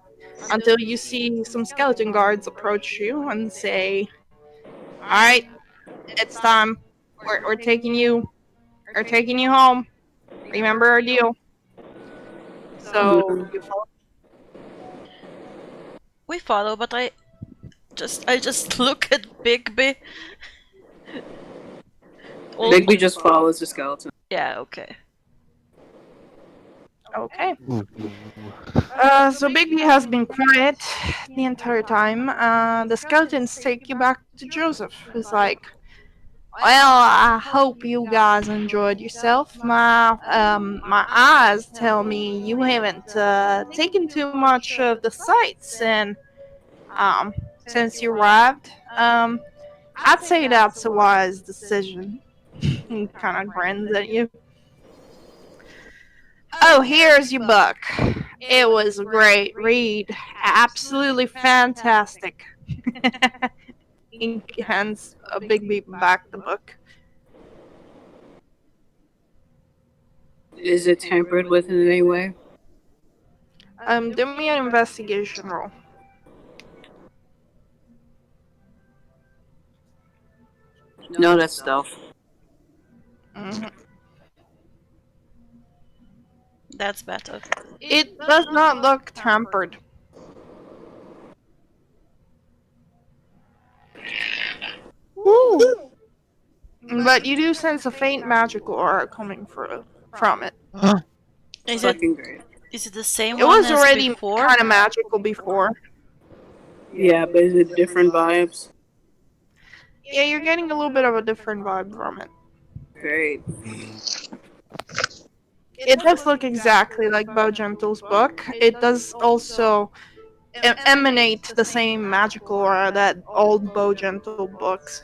until you see some skeleton guards approach you and say, "Alright, it's time. We're taking you home. Remember our deal." So Mhm. you follow. We follow, but I just look at Bigby. Bigby just follows the skeleton. Yeah, okay. Okay. Ooh. So Bigby has been quiet the entire time. The skeletons take you back to Joseph, who's like, "Well, I hope you guys enjoyed yourself. My eyes tell me you haven't taken too much of the sights and since you arrived. I'd say that's a wise decision." He kind of grins at you. "Oh, here's your book. It was a great read. Absolutely fantastic." He hands a big beat back the book. Is it tampered with in any way? Do me an investigation roll. No, that's stealth. hmm That's better. It does not look tampered. Woo. But you do sense a faint magical aura coming from it. Huh? Is it Fucking great. is it the same It one was as already before? kind of magical before. Yeah, but is it different vibes? Yeah, you're getting a little bit of a different vibe from it. Great. It does look exactly like Bo Gentle's book. It does also emanate the same magical aura that old Bo Gentle books.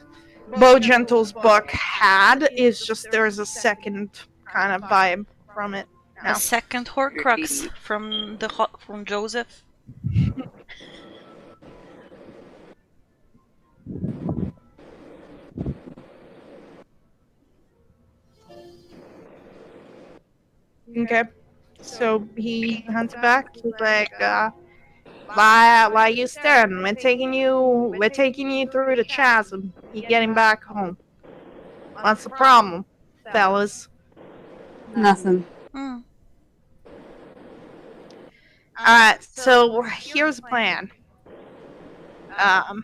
Bo Gentle's book had is just there's a second kind of vibe from it A now. second Horcrux Great. from Joseph. Okay. So he hunts back. He's like, why you staring? We're taking you through the chasm. You getting back home. What's the problem, fellas?" Nothing. Hmm. Alright, so here's the plan. Um,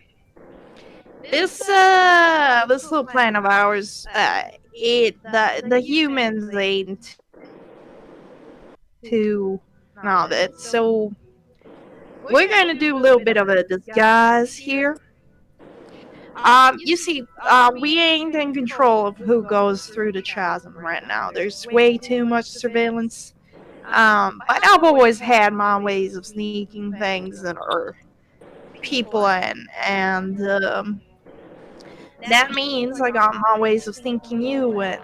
this little plan of ours, the humans ain't too no that so we're gonna do a little bit of a disguise here. You see, we ain't in control of who goes through the chasm right now. There's way too much surveillance. But I've always had my ways of sneaking things and or people in, and that means I got my ways of sneaking you in.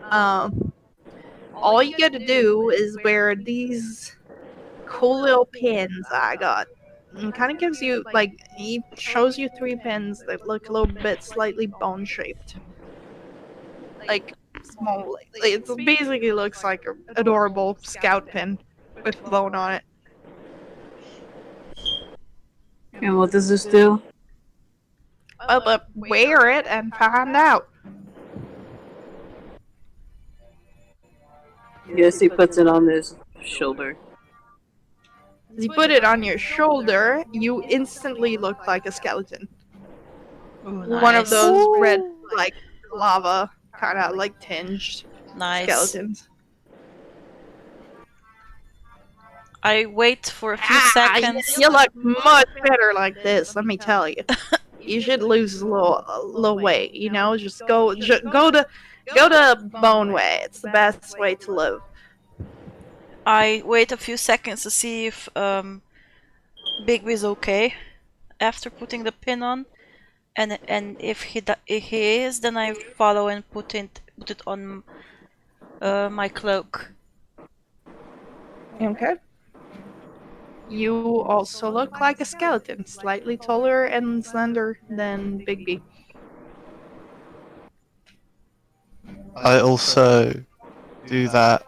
Um, all you gotta do is wear these cool little pins I got. And kind of gives you like he shows you three pins that look a little bit slightly bone shaped, like small. Like, it basically looks like an adorable scout pin with bone on it. And what does this do? But wear it and find out. Yes, he puts it on his shoulder. As you put it on your shoulder, you instantly look like a skeleton. Ooh, One of nice. those red, Ooh. like lava, kind of like tinged Nice. skeletons. I wait for a few Ah, seconds. you look much better like this. Let me tell you. You should lose a little weight. You know, just go to bone weight. It's the best way to live. I wait a few seconds to see if Bigby's okay after putting the pin on, and if he is, then I follow and put it on my cloak. Okay. You also look like a skeleton, slightly taller and slender than Bigby. I also do that.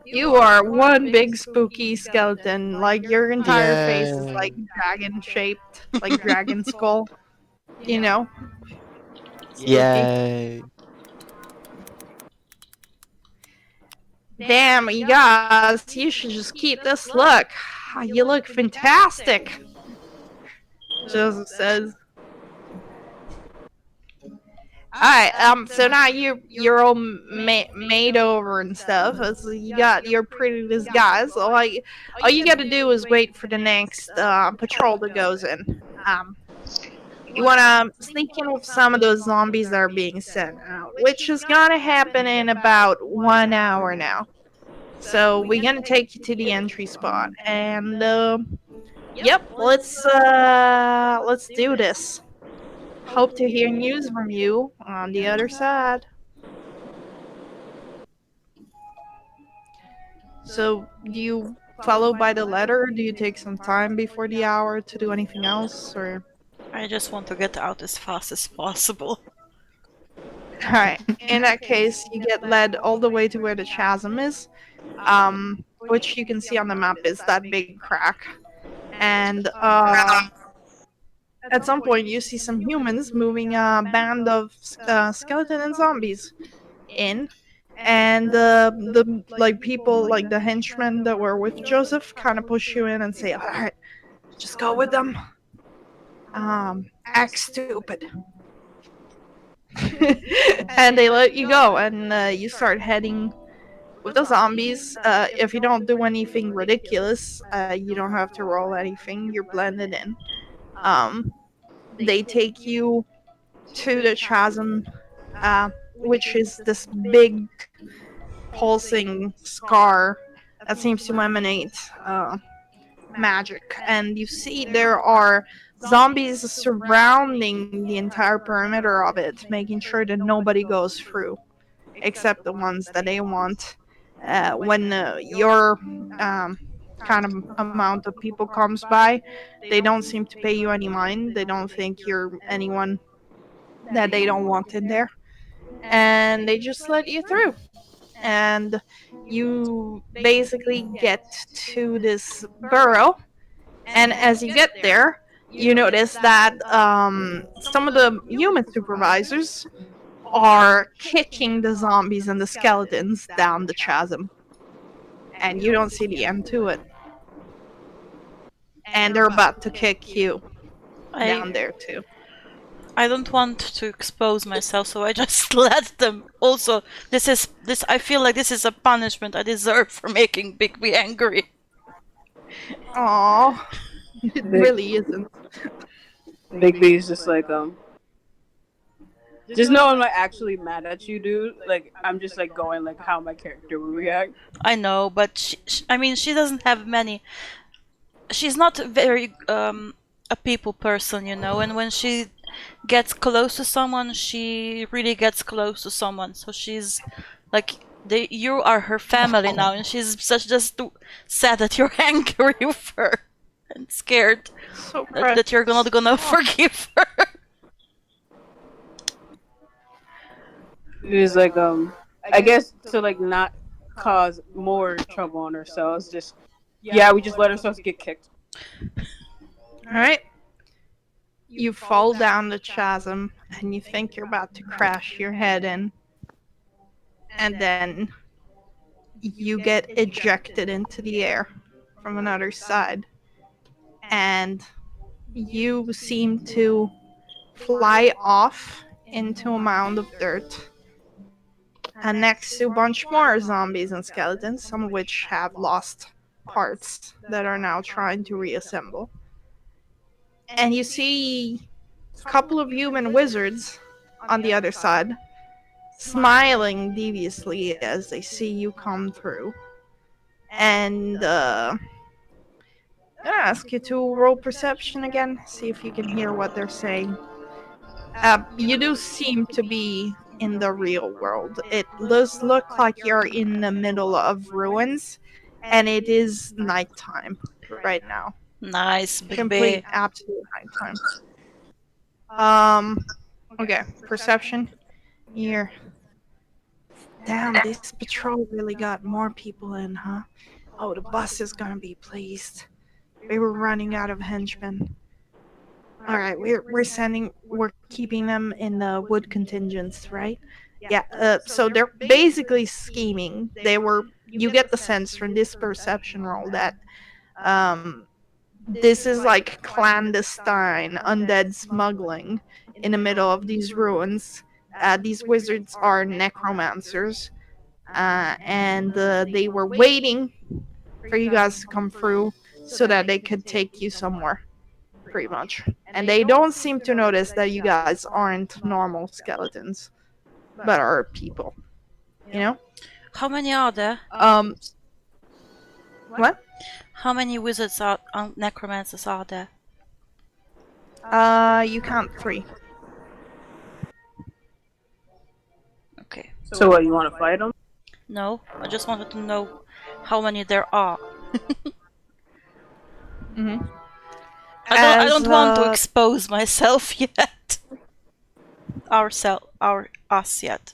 You are one big spooky skeleton. Like your entire face is Yay. like dragon shaped, like dragon skull. You know, spooky. Yay. Damn, you guys, you should just keep this look. You look fantastic. Joseph says. Alright, so now you're all made over and stuff. So you got your pretty disguise. So all you got to do is wait for the next patrol that goes in. You want to sneak in with some of those zombies that are being sent out, which is gonna happen in about 1 hour now. So we're gonna take you to the entry spot, and yep, let's do this. Hope to hear news from you on the other side. So, do you follow by the letter? Do you take some time before the hour to do anything else, or? I just want to get out as fast as possible. All right. In that case, you get led all the way to where the chasm is, which you can see on the map is that big crack. And at some point, you see some humans moving a band of skeleton and zombies in, and the like people like the henchmen that were with Joseph kind of push you in and say, "All right, just go with them. Act stupid." And they let you go, and you start heading with the zombies. If you don't do anything ridiculous, you don't have to roll anything. You're blended in. Um, they take you to the chasm, which is this big pulsing scar that seems to emanate magic. And you see there are zombies surrounding the entire perimeter of it, making sure that nobody goes through except the ones that they want. When your kind of amount of people comes by, they don't seem to pay you any mind. They don't think you're anyone that they don't want in there, and they just let you through. And you basically get to this burrow, and as you get there, you notice that some of the human supervisors are kicking the zombies and the skeletons down the chasm, and you don't see the end to it. And they're about to kick you I down there too. I don't want to expose myself, so I just let them. Also, this. I feel like this is a punishment I deserve for making Bigby angry. Aww, it Big really isn't. Big B is just like just know I'm like actually mad at you, dude. Like I'm just like going like how my character would react. I know, but I mean, she doesn't have many. She's not very a people person, you know. And when she gets close to someone, she really gets close to someone. So she's like, you are her family now, and she's such just sad that you're angry with her and scared So that you're not precious. gonna forgive her. It is like I guess to like not cause more trouble on ourselves. Just yeah, we just let ourselves get kicked. All right. You fall down the chasm, and you think you're about to crash your head in, and then you get ejected into the air from another side, and you seem to fly off into a mound of dirt. And next to a bunch more zombies and skeletons, some of which have lost parts that are now trying to reassemble. And you see a couple of human wizards on the other side, smiling deviously as they see you come through. And I'm gonna ask you to roll perception again, see if you can hear what they're saying. You do seem to be in the real world. It does look like you're in the middle of ruins, and it is nighttime right now. Nice, Big Complete, B. absolute nighttime. Um, okay, perception. Here. Damn, this patrol really got more people in, huh? Oh, the boss is gonna be pleased. We were running out of henchmen. All right, we're keeping them in the wood contingents, right? Yeah. So they're basically scheming. You get the sense from this perception roll that um this is like clandestine undead smuggling in the middle of these ruins. These wizards are necromancers, and they were waiting for you guys to come through so that they could take you somewhere, pretty much. And they don't seem to notice that you guys aren't normal skeletons, but are people. You know? How many are there? What? How many wizards are necromancers are there? You count three. Okay. So what? You want to fight them? No, I just wanted to know how many there are. Mm-hmm. I As don't want to expose myself yet. Our us yet.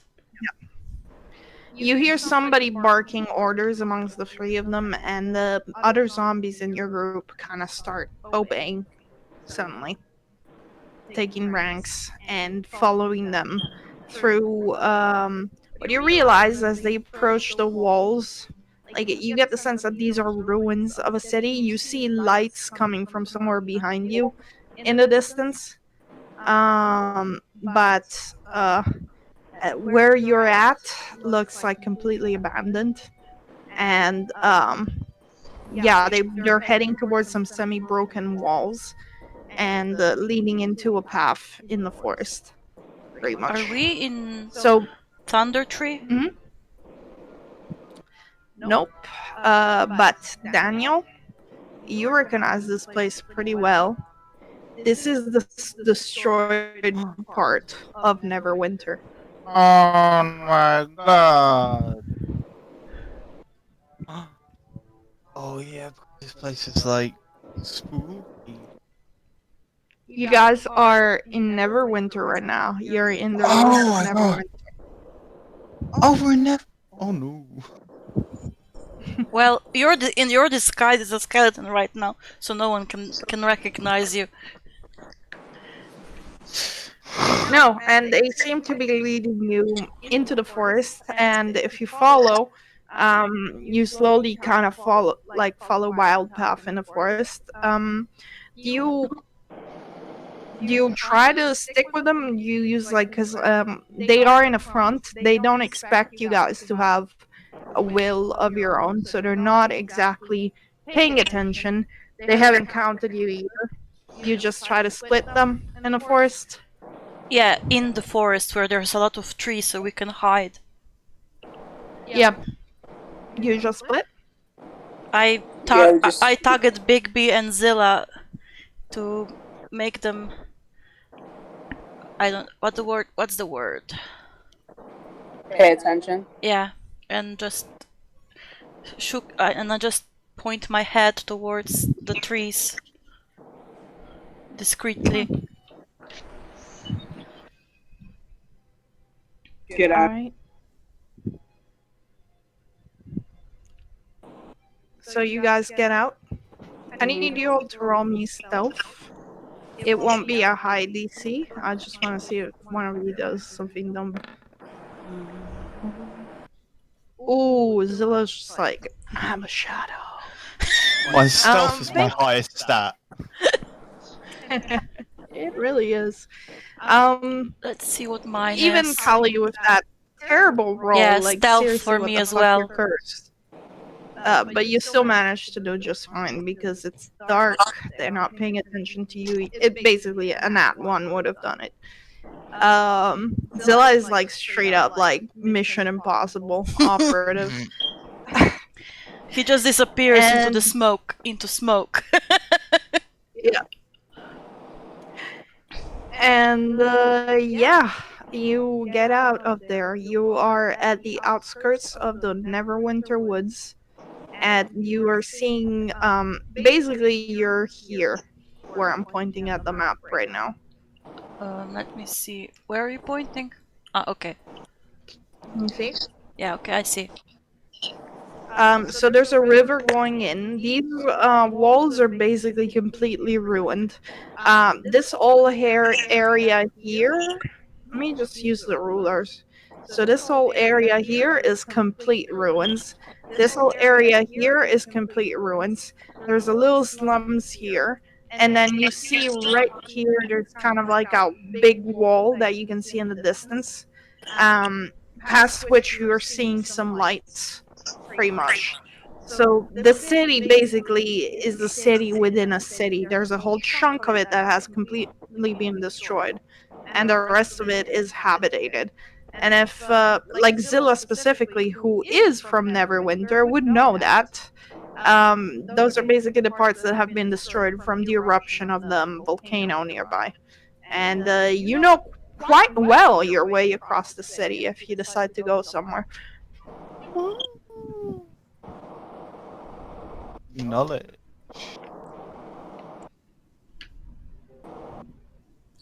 you hear somebody barking orders amongst the three of them, and the other zombies in your group kind of start obeying suddenly, taking ranks and following them through. What you realize as they approach the walls, like you get the sense that these are ruins of a city. You see lights coming from somewhere behind you in the distance, but where you're at looks like completely abandoned, and yeah, they're heading towards some semi-broken walls and leading into a path in the forest, pretty Are much. we in So, Thunder Tree? nope. But Daniel, you recognize this place pretty well. This is the destroyed part of Neverwinter. Oh my god. Oh yeah, this place is like spooky. You guys are in Neverwinter right now. You're in the ruins Oh of my god. Neverwinter. Oh, we're never. Oh no. Well, in your disguise as a skeleton right now, so no one can recognize you. No, and they seem to be leading you into the forest, and if you follow, you slowly kind of follow wild path in the forest. Do you try to stick with them? You use like because they are in a front. They don't expect you guys to have a will of your own, so they're not exactly paying attention. They haven't counted you either. You just try to split them in the forest. Yeah, in the forest where there's a lot of trees, so we can hide. Yeah, you just split. Yeah, just I target Bigby and Zilla to make them. I don't. What's the word? pay attention. Yeah, and just and I just point my head towards the trees discreetly. Get All out. right. So you guys get out. I need you all to roll me stealth. It won't be a high DC. I just want to see if one of you does something dumb. Ooh, Zilla's just like, I'm a shadow. My stealth is my Thank highest stat. it really is. Um, Let's see what mine Even is. Kali with that terrible roll, Yeah, like stealth seriously, for what me the as fuck? You're well. cursed. But you still managed to do just fine because it's dark. They're not paying attention to you. It basically a nat one would have done it. Zilla is like straight up like Mission Impossible operative, He just disappears into the and smoke. Into smoke. yeah, and yeah, you get out of there. You are at the outskirts of the Neverwinter Woods, and you are seeing basically you're here where I'm pointing at the map right now. Let me see. Where are you pointing? Ah, okay. You see? Yeah, okay, I see. So there's a river going in. These walls are basically completely ruined. This whole hair area here, let me just use the rulers. So this whole area here is complete ruins. This whole area here is complete ruins. There's a little slums here. And then you see right here, there's kind of like a big wall that you can see in the distance. Um, Past which you're seeing some lights pretty much. So the city basically is a city within a city. There's a whole chunk of it that has completely been destroyed, and the rest of it is habitated. And if, like Zilla specifically, who is from Neverwinter, would know that, those are basically the parts that have been destroyed from the eruption of the volcano nearby. And you know quite well your way across the city if you decide to go somewhere. Knowledge.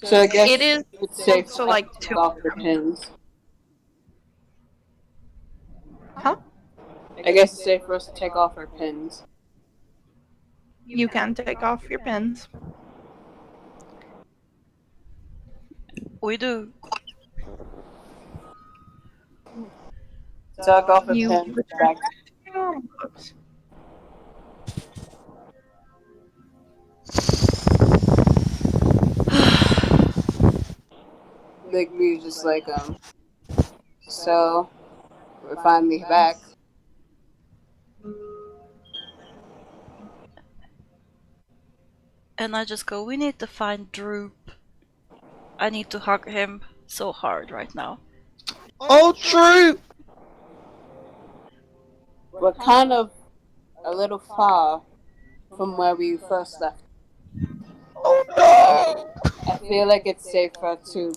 So I guess It is it's safe also for us like to two take off of our them. pins. Huh? I guess it's safe for us to take off our pins. You can take off your pins. We do. Take off our You pins. return Back. back to your normal clothes. Big B just like So we're finally back. And I just go, we need to find Droop. I need to hug him so hard right now. Oh, true. We're kind of a little far from where we first left. Oh no. I feel like it's safer to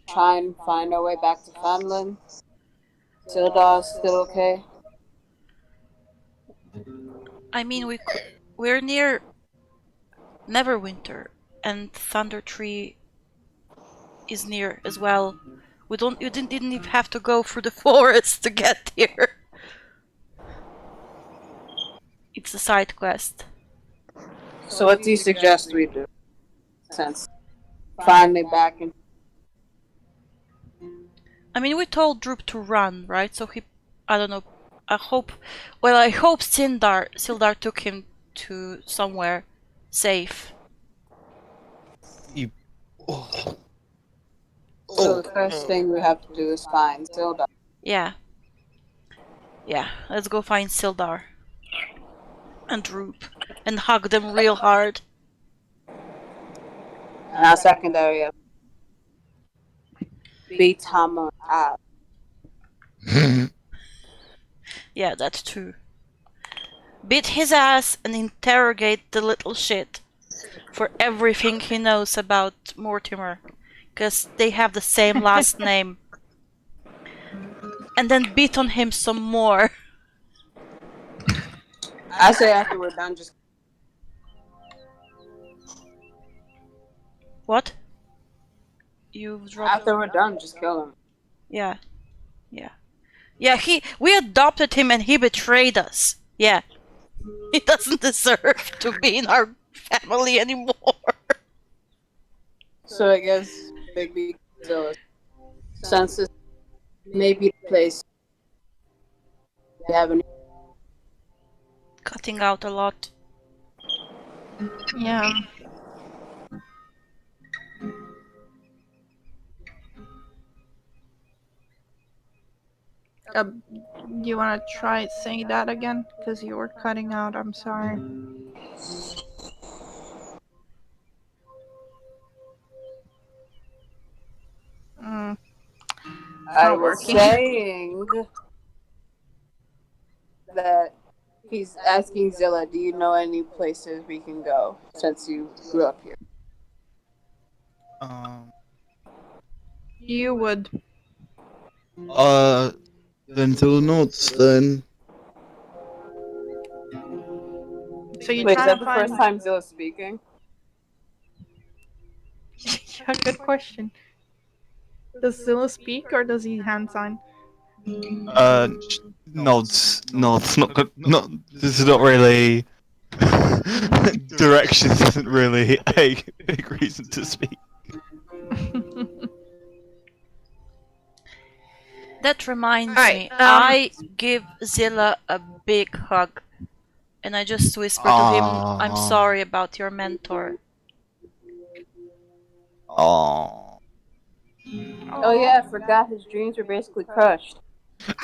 try and find our way back to Fanlin. Sildar's still okay. I mean, we're near Neverwinter, and Thunder Tree is near as well. You didn't even have to go through the forest to get here. It's a side quest. So what do you suggest we do? Since finally back in. I mean, we told Droop to run, right? So I don't know. I hope Sildar took him to somewhere safe. You. Oh. So the first thing we have to do is find Sildar. Yeah. Yeah, let's go find Sildar. And Droop. And hug them real hard. And our secondary beat Hammer out. Yeah, that too. Beat his ass and interrogate the little shit for everything he knows about Mortimer. Because they have the same last name. And then beat on him some more. I say after we're done, just What? You've dropped. after we're done, just kill him. Yeah. Yeah. Yeah, we adopted him and he betrayed us. Yeah. He doesn't deserve to be in our family anymore. So I guess Big B Zilla census maybe the place we haven't. cutting out a lot. Yeah. Uh, you want to try saying that again? Because you were cutting out. I'm sorry. Mm, it's I not was working. saying that he's asking Zilla, do you know any places we can go since you grew up here? Um. You would. Uh. Then to the notes. Then. So you're Wait, is trying that to the first find. time Zilla's speaking? Yeah, good question. Does Zilla speak or does he hand sign? Nods. Nods. Not good. Not. This is not really. Directions isn't really a big reason to speak. That reminds Alright, me, I give Zilla a big hug. And I just whisper to him, I'm sorry about your mentor. Oh. Oh yeah, I forgot his dreams were basically crushed. Did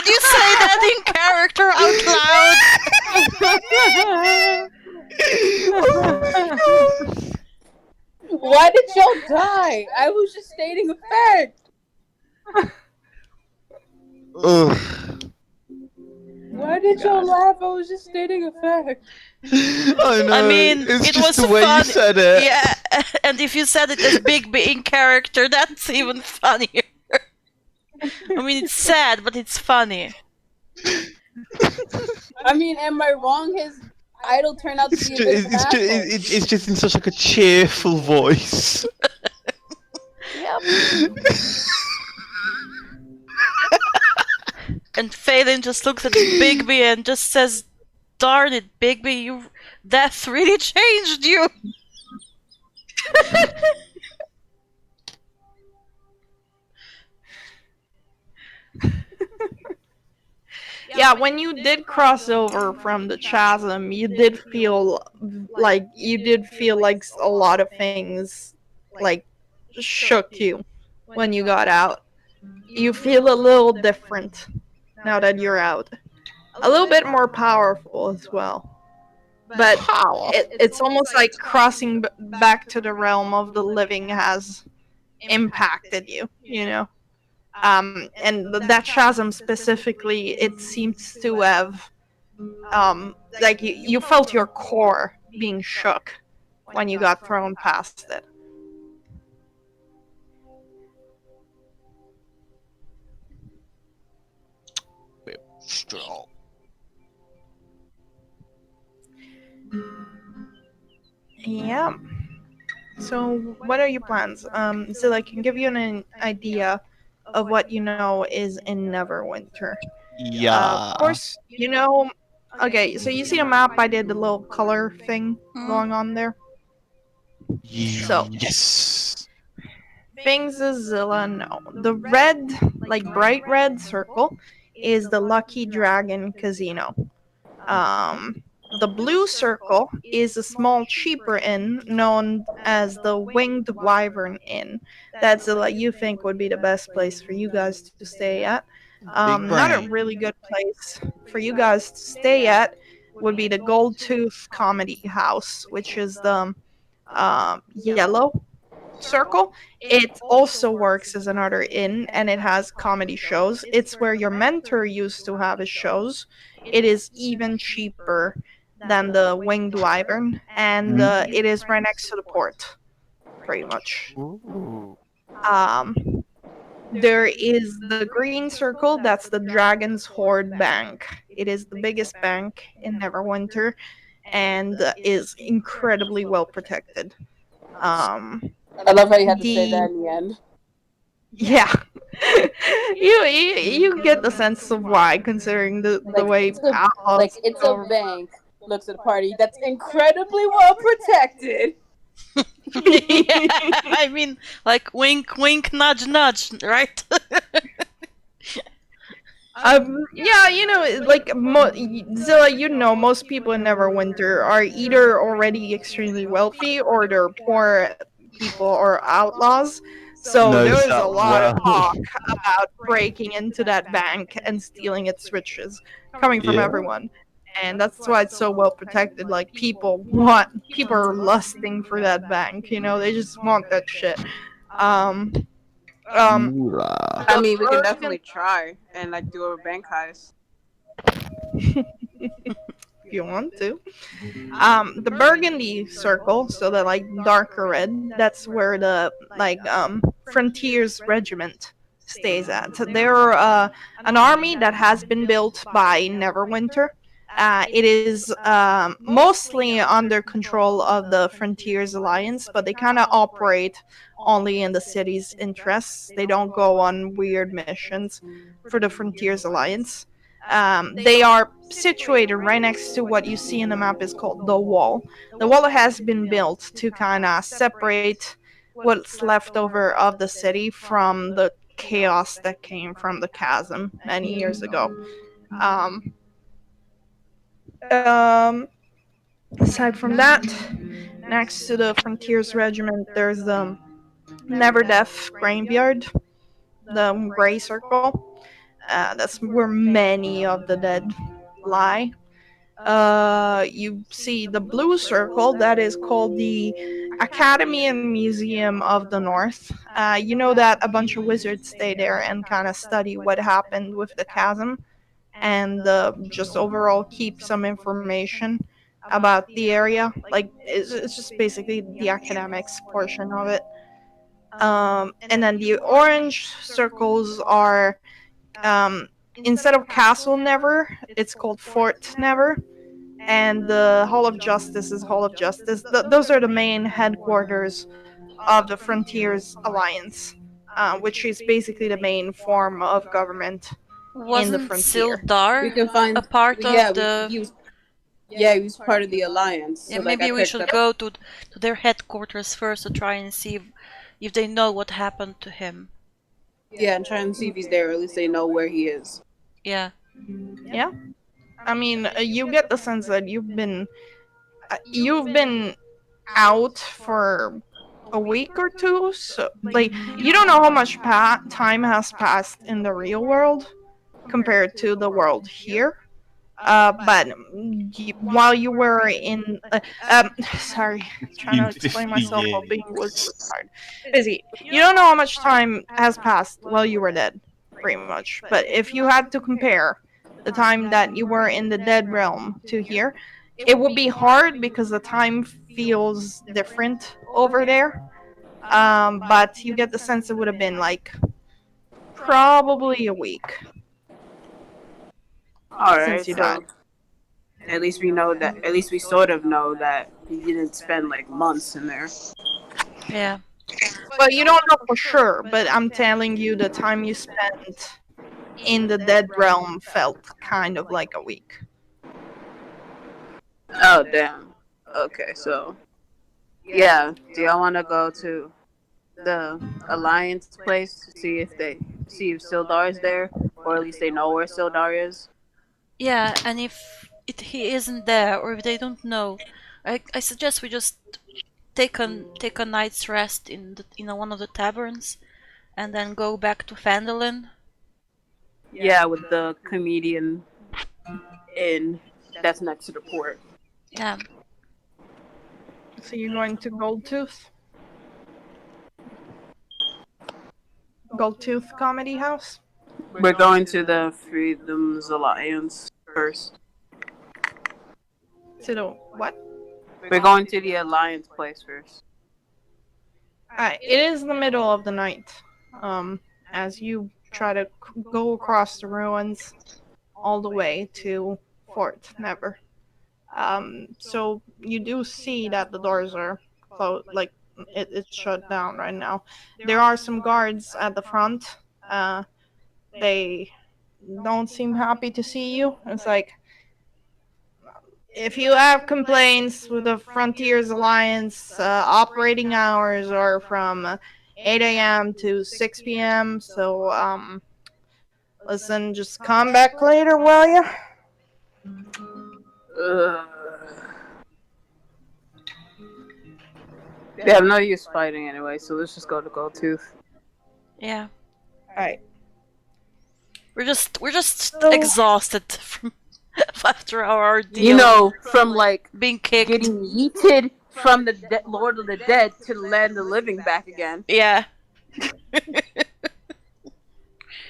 you say that in character out loud? Why did y'all die? I was just stating a fact. Ugh. Why did y'all laugh? I was just stating a fact. I know. I mean, it's it just was the way fun. you said it. Yeah, and if you said it as Bigby in character, that's even funnier. I mean, it's sad, but it's funny. I mean, am I wrong? His idol turned out to be a bit of an asshole. It's just in such like a cheerful voice. Yep. And Phelan just looks at Bigby and just says, darn it, Bigby, death really changed you. Yeah, when you did cross over from the chasm, you did feel like a lot of things like shook you when you got out. You feel a little different now that you're out. A little bit more powerful as well. But it's almost like crossing back to the realm of the living has impacted you, you know? And that chasm specifically, it seems to have, like you felt your core being shook when you got thrown past it. Strong. Yeah. So, what are your plans? So I can give you an idea of what you know is in Neverwinter. Of Yeah. course, you know. Okay, so you see the map? I did the little color thing going on there. So, Yes. things is Zilla know. The red, like bright red circle, is the Lucky Dragon Casino. The blue circle is a small, cheaper inn known as the Winged Wyvern Inn. That's what you think would be the best place for you guys to stay at. Big Not a brain. really good place for you guys to stay at would be the Gold Tooth Comedy House, which is the yellow circle. It also works as another inn and it has comedy shows. It's where your mentor used to have his shows. It is even cheaper than the Winged Wyvern, and it is right next to the port, pretty much. Ooh. Um, there is the green circle, that's the Dragon's Hoard Bank. It is the biggest bank in Neverwinter and is incredibly well protected. Um, I love how you had to say the that in the end. Yeah. You get the sense of why, considering the Like way outlaws it's a go. bank. Looks at a party that's incredibly well protected. Yeah, I mean, like wink, wink, nudge, nudge, right? Yeah, Zilla, most people in Neverwinter are either already extremely wealthy or they're poor people or outlaws. So there Knows is a that lot of well. talk about breaking into that bank and stealing its riches, coming from Yeah. everyone. And that's why it's so well protected. Like people are lusting for that bank. They just want that shit. Um, um, Moolah. I the mean, we can Bergen, definitely try and like do a bank heist. if you want to. The burgundy circle, so the like darker red, that's where the frontiers regiment stays at. So they're an army that has been built by Neverwinter. It is mostly under control of the Frontiers Alliance, but they kind of operate only in the city's interests. They don't go on weird missions for the Frontiers Alliance. They are situated right next to what you see in the map is called the Wall. The wall has been built to kind of separate what's left over of the city from the chaos that came from the chasm many years ago. Um, um, Aside from that, next to the Frontiers Regiment, there's the Never Death Graveyard, the Gray Circle. That's where many of the dead lie. You see the blue circle that is called the Academy and Museum of the North. You know that a bunch of wizards stay there and kind of study what happened with the chasm and just overall keep some information about the area. Like, it's just basically the academics portion of it. And then the orange circles are, instead of Castle Never, it's called Fort Never, and the Hall of Justice is Hall of Justice. Those are the main headquarters of the Frontiers Alliance, which is basically the main form of government in the Wasn't frontier. We Sildar can a find. part Yeah, of we the? he was. Yeah, he was part of the alliance. Yeah, So like I maybe we picked should up. go to their headquarters first to try and see if they know what happened to him. Yeah, and try and see if he's there. Or at least they know where he is. Yeah. Yeah, I mean, you get the sense that you've been out for a week or two, so like you don't know how much time has passed in the real world compared to the world here. But while you were in, sorry, trying to In explain 50 myself while being years. hard. Busy. You don't know how much time has passed while you were dead, pretty much. But if you had to compare the time that you were in the dead realm to here, it would be hard because the time feels different over there. But you get the sense it would have been like probably a week All since right, you died. so at least we know that. At least we sort of know that he didn't spend like months in there. Yeah. Well, you don't know for sure, but I'm telling you the time you spent in the dead realm felt kind of like a week. Oh damn. Okay, so yeah. Do y'all want to go to the alliance place to see if Sildar is there, or at least they know where Sildar is? Yeah, and if he isn't there or if they don't know, I suggest we just take a night's rest in one of the taverns and then go back to Phandelver. Yeah, with the comedian inn that's next to the port. Yeah. So you're going to Goldtooth Comedy House? We're going to the Freedom's Alliance first. To the what? We're going to the Alliance place first. It is the middle of the night. As you try to go across the ruins all the way to Fort Never. So you do see that the doors are closed, like it's shut down right now. There are some guards at the front. They don't seem happy to see you. It's like, if you have complaints with the Frontiers Alliance, operating hours are from 8 a.m. to 6 p.m. So Listen, just come back later, will ya? Ugh. They have no use fighting anyway, so let's just go to Goldtooth. Yeah. Alright. We're just So, exhausted from after our You ordeal know, from like being kicked. getting yeeted from the Lord of the Dead to the land of the living back again. Yeah.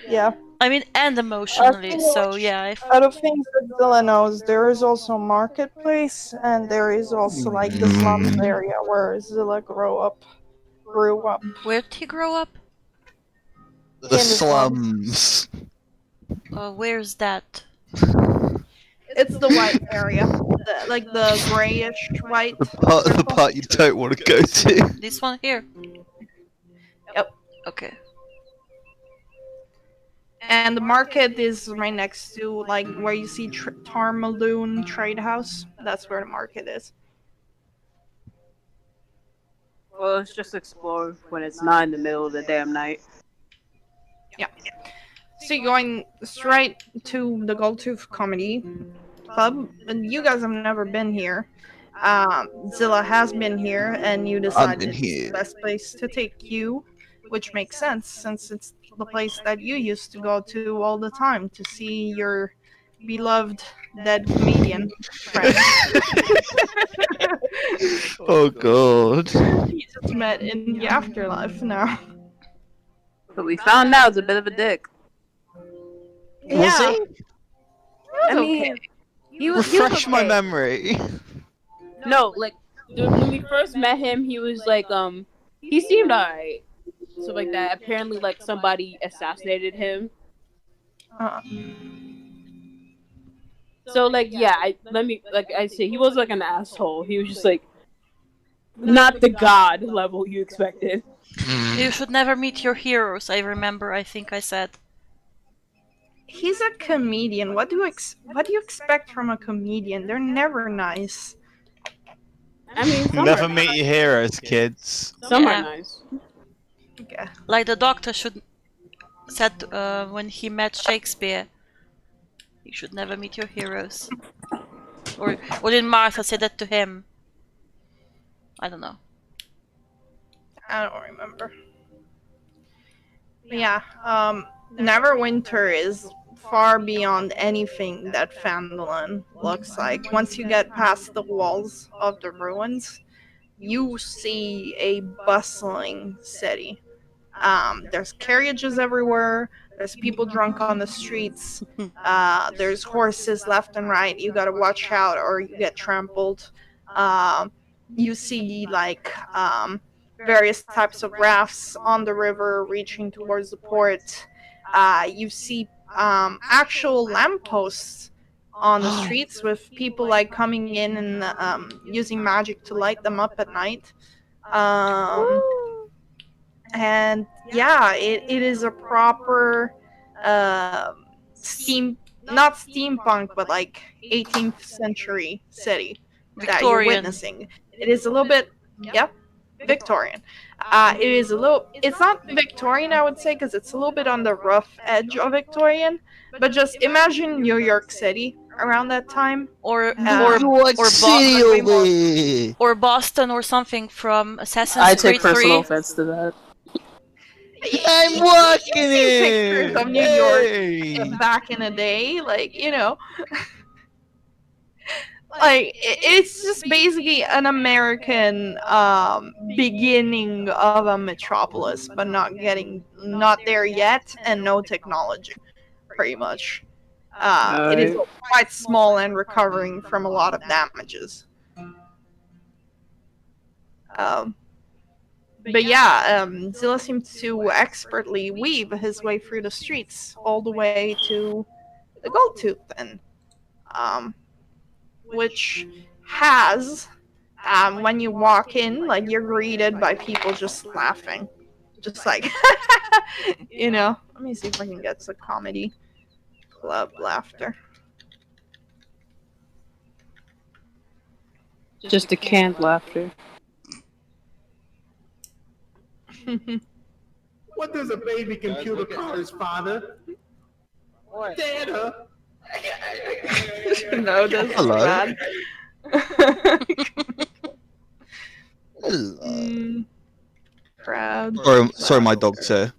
yeah. I mean, and emotionally. Speaking of So which, yeah. out of things that Zilla knows, there is also marketplace, and there is also like the slums area where Zilla grew up Where did he grow up? The in the slums. slums. Where's that? It's the white area, like the grayish white The circle. part you don't want to go to. This one here. Yep. Okay. And the market is right next to like where you see Tarmaloon Trade House. That's where the market is. Well, let's just explore when it's not in the middle of the damn night. Yeah. So you're going straight to the Goldtooth Comedy Club, and you guys have never been here. Zilla has been here, and you I've decided been it's the here. best place to take you, which makes sense since it's the place that you used to go to all the time to see your beloved dead comedian friend. Oh god. You just met in the afterlife now. But we found out it's a bit of a dick. Was Yeah, he? that's I okay. mean, he was Refresh my okay. memory. No, like when we first met him, he was like he seemed alright. So like that. Apparently, like somebody assassinated him. Uh, So like yeah, I say he was like an asshole. He was just like not the god level you expected. You should never meet your heroes. I remember. I think I said. he's a comedian. What do you expect from a comedian? They're never nice. I mean, some are Never meet nice. your heroes, kids. Some are Yeah. nice. Okay. Like the doctor should said when he met Shakespeare. You should never meet your heroes. Or did Martha say that to him? I don't know. I don't remember. But yeah, Neverwinter is far beyond anything that Phandelver looks like. Once you get past the walls of the ruins, you see a bustling city. There's carriages everywhere. There's people drunk on the streets. There's horses left and right. You gotta watch out or you get trampled. Um, you see like various types of rafts on the river reaching towards the port. You see actual lampposts on the streets with people like coming in and using magic to light them up at night. Um, and yeah, it is a proper steam not steampunk but like 18th century city that you're Victorian. witnessing. It is a little bit, yeah, Victorian. It is a little, it's not Victorian, I would say, because it's a little bit on the rough edge of Victorian, but just imagine New York City around that time. Or Um, What or seal Boston. there? or Boston or something from Assassin's I take Creed personal 3. offense to that. I'm You've walking seen pictures it. of New York Hey. back in the day, like it's just basically an American beginning of a metropolis, but not there yet, and no technology, pretty much. It is Alright. quite small and recovering from a lot of damages. Um, but yeah, Zilla seems to expertly weave his way through the streets all the way to the Goldtooth, and which has, when you walk in, like you're greeted by people just laughing, just like, Let me see if I can get some comedy club laughter. Just a canned laughter. What does a baby computer call his father? Dana. No, this is Hello. bad. Hello. mm, crowd. Sorry, my dog's here.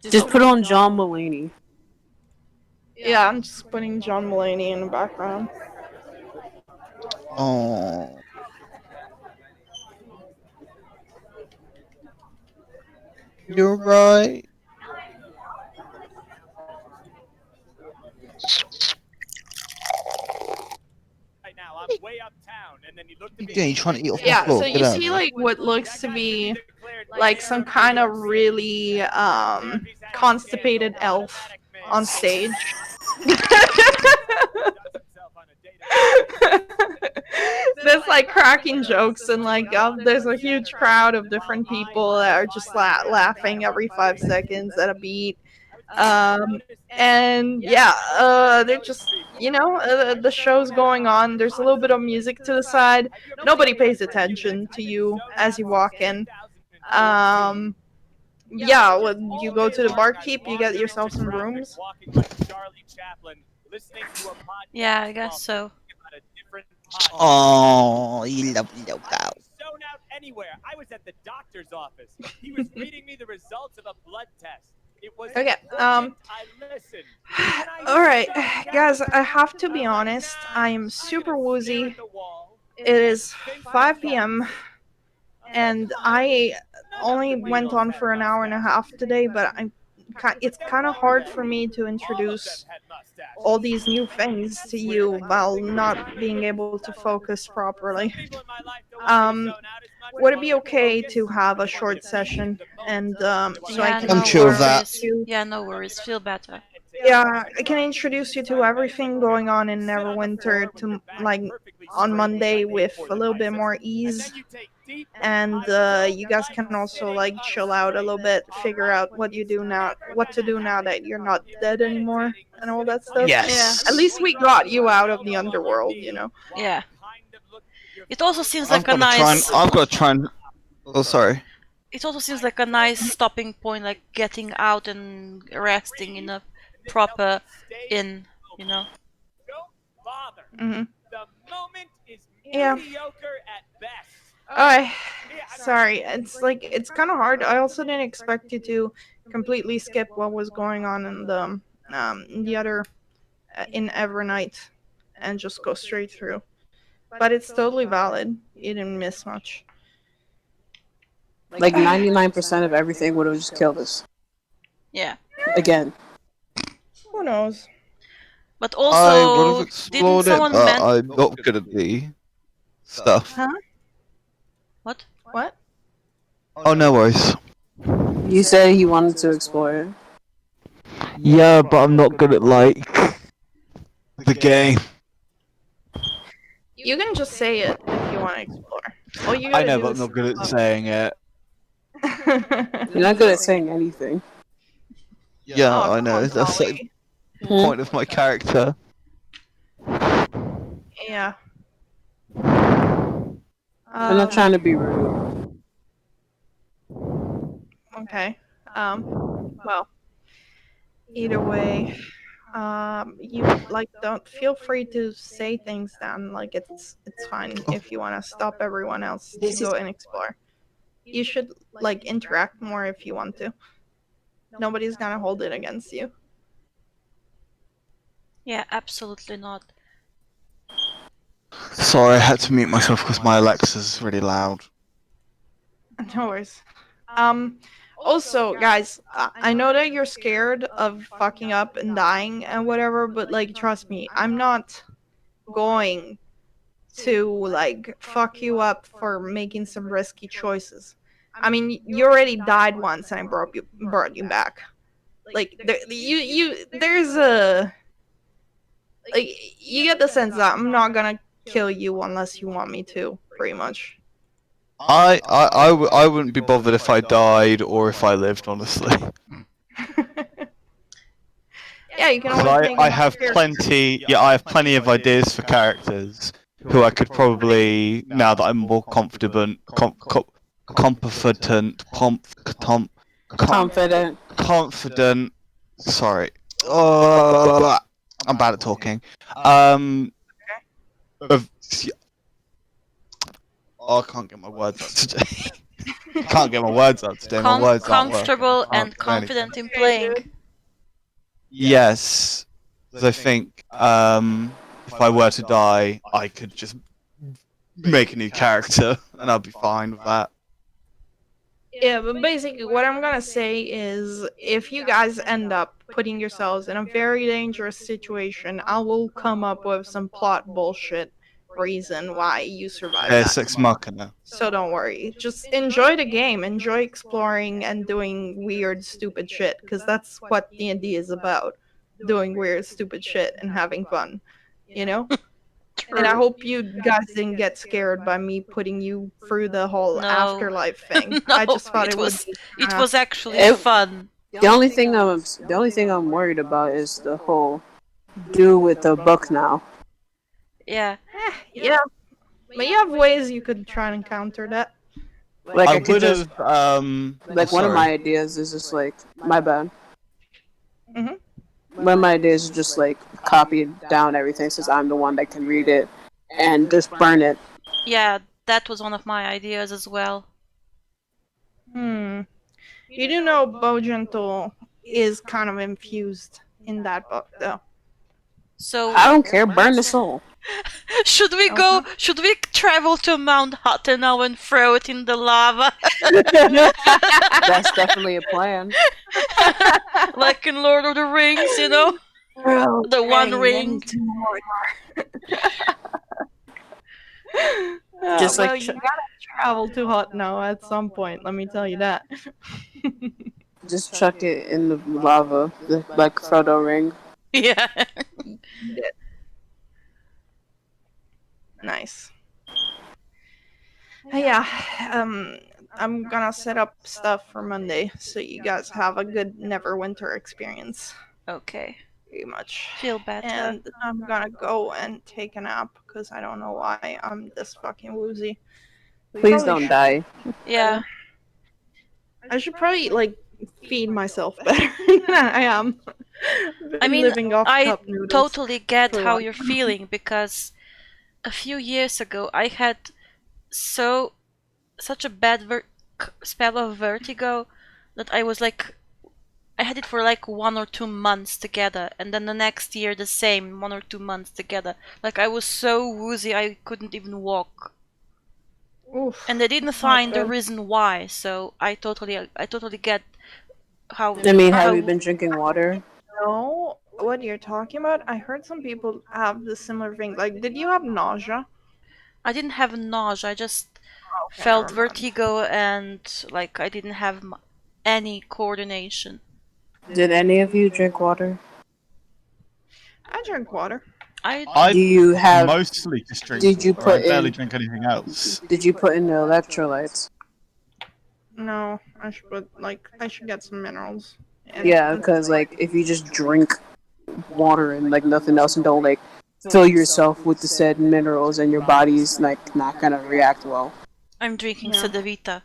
Just put on John Mulaney. Yeah, I'm just putting John Mulaney in the background. Oh, you're right. What are you doing? You trying to eat off my Yeah, floor? so Get you out of see here. like what looks to be like some kind of really constipated elf on stage. There's like cracking jokes and like there's a huge crowd of different people that are just laughing every 5 seconds at a beat. And yeah, they're just the show's going on. There's a little bit of music to the side. Nobody pays attention to you as you walk in. Um, yeah, when you go to the barkeep, you get yourself some brooms. Yeah, I guess so. Oh, you lovely little cow. Okay. All right, guys. I have to be honest. I am super woozy. It is 5 p.m. and I only went on for an hour and a half today, but it's kind of hard for me to introduce all these new things to you while not being able to focus properly. Um, would it be okay to have a short session and so I Yeah, can I'm no chill with introduce that. worries. you? Yeah, no worries. Feel better. Yeah, I can introduce you to everything going on in Neverwinter to like on Monday with a little bit more ease, and you guys can also like chill out a little bit, figure out what to do now that you're not dead anymore, and all that stuff. Yeah. At least we got you out of the underworld, you know. Yeah. It also seems I've like a got to try and. nice. I've got to try and. Oh, sorry. It also seems like a nice stopping point, like getting out and resting in a proper inn, you know? Mm-hmm. Yeah. I sorry. It's kind of hard. I also didn't expect you to completely skip what was going on in the other in Evernight and just go straight through. But it's totally valid. You didn't miss much. Like 99% of everything would have just killed us. Yeah. Again. Who knows? But I would have also, didn't explored it, someone but I'm not good at the stuff. Huh? What? What? Oh, no worries. You said he wanted to explore it. Yeah, but I'm not good at like the game. You can just say it if you want to explore. All you I gotta know, do but I'm is not good at saying it. You're not good at saying anything. Yeah, Oh, I come know. on, That's like Polly. the point of my character. Yeah. I'm not trying to be rude. Okay. Well, either way, you like don't feel free to say things then. Like it's fine if you want to stop everyone else to go and explore. You should like interact more if you want to. Nobody's gonna hold it against you. Yeah, absolutely not. Sorry, I had to mute myself because my Alexa's really loud. No worries. Also, guys, I know that you're scared of fucking up and dying and whatever, but like, trust me, I'm not going to like fuck you up for making some risky choices. I mean, you already died once, and I brought you back. Like, there's a like, you get the sense that I'm not gonna kill you unless you want me to, pretty much. I wouldn't be bothered if I died or if I lived, honestly. Yeah, you can Because always make I another have character. plenty. Yeah, I have plenty of ideas for characters who I could probably, now that I'm more confident, confident. Confident. Sorry. I'm bad at talking. Of, I can't get my words up today. I can't get my words up today. My words aren't working. Comfortable I can't and do anything. confident in Okay, playing. dude. Yes, because I think if I were to die, I could just make a new character, and I'll be fine with that. Yeah, but basically, what I'm gonna say is if you guys end up putting yourselves in a very dangerous situation, I will come up with some plot bullshit reason why you survive that. Sex Machina. So don't worry. Just enjoy the game, enjoy exploring and doing weird, stupid shit, because that's what D&D is about. Doing weird, stupid shit and having fun. You know? And I True. hope you guys didn't get scared by me putting you through the whole No. afterlife thing. No, I just thought it it would was be it kinda... was actually It, fun. the only thing I'm worried about is the whole do with the book now. Yeah. Yeah, but you have ways you could try and counter that. Like I I could would just have. Oh, like one of sorry. my ideas is just like my bad. Hmm. One of my ideas is just like copy down everything since I'm the one that can read it and just burn it. Yeah, that was one of my ideas as well. Hmm. You do know Bogentle is kind of infused in that book, though. So I don't care, burn the soul. should we Okay. go? Should we travel to Mount Hotten now and throw it in the lava, That's definitely a plan. like in Lord of the Rings? You know, the One Ring. Just Well, like you gotta travel to Hot now at some point, let me tell you that. just chuck it in the lava, like Frodo ring. Yeah. Nice. Yeah, I'm gonna set up stuff for Monday so you guys have a good Neverwinter experience. Okay. Pretty much. Feel better. And I'm gonna go and take a nap because I don't know why I'm this fucking woozy. Please Probably don't should- die. Yeah. I should probably like feed myself better than I am. I Been mean, living off I cup noodles totally get for how one. you're feeling because a few years ago I had such a bad spell of vertigo that I was like I had it for like 1 or 2 months together, and then the next year the same 1 or 2 months together. Like I was so woozy I couldn't even walk, Oof, and they didn't that's not find the good. reason why. So I totally get how I mean, have you how been drinking water? No, what you're talking about? I heard some people have the similar thing. Like, did you have nausea? I didn't have nausea. I just Okay, never felt mind. vertigo and like I didn't have any coordination. Did any of you drink water? I drink water. I I Do you have? mostly just drink Did you water. I put barely in? drink anything else. Did you put in the electrolytes? No, I should put like I should get some minerals. Yeah, because like if you just drink water and like nothing else and don't like fill yourself with the said minerals and your body's like not gonna react well. I'm drinking Yeah. Sedevita.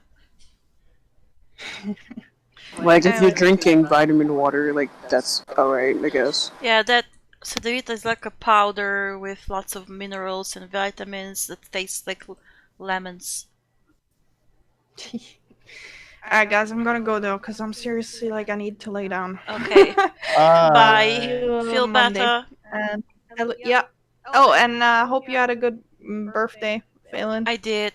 Like if you're Anyway, drinking vitamin water, like that's alright, I guess. Yeah, that Sedevita is like a powder with lots of minerals and vitamins that tastes like lemons. alright, guys, I'm gonna go though, cause I'm seriously like I need to lay down. Okay. Bye. See you Feel on Monday. better. And yeah. Oh, and hope you had a good birthday, Phelan. I did.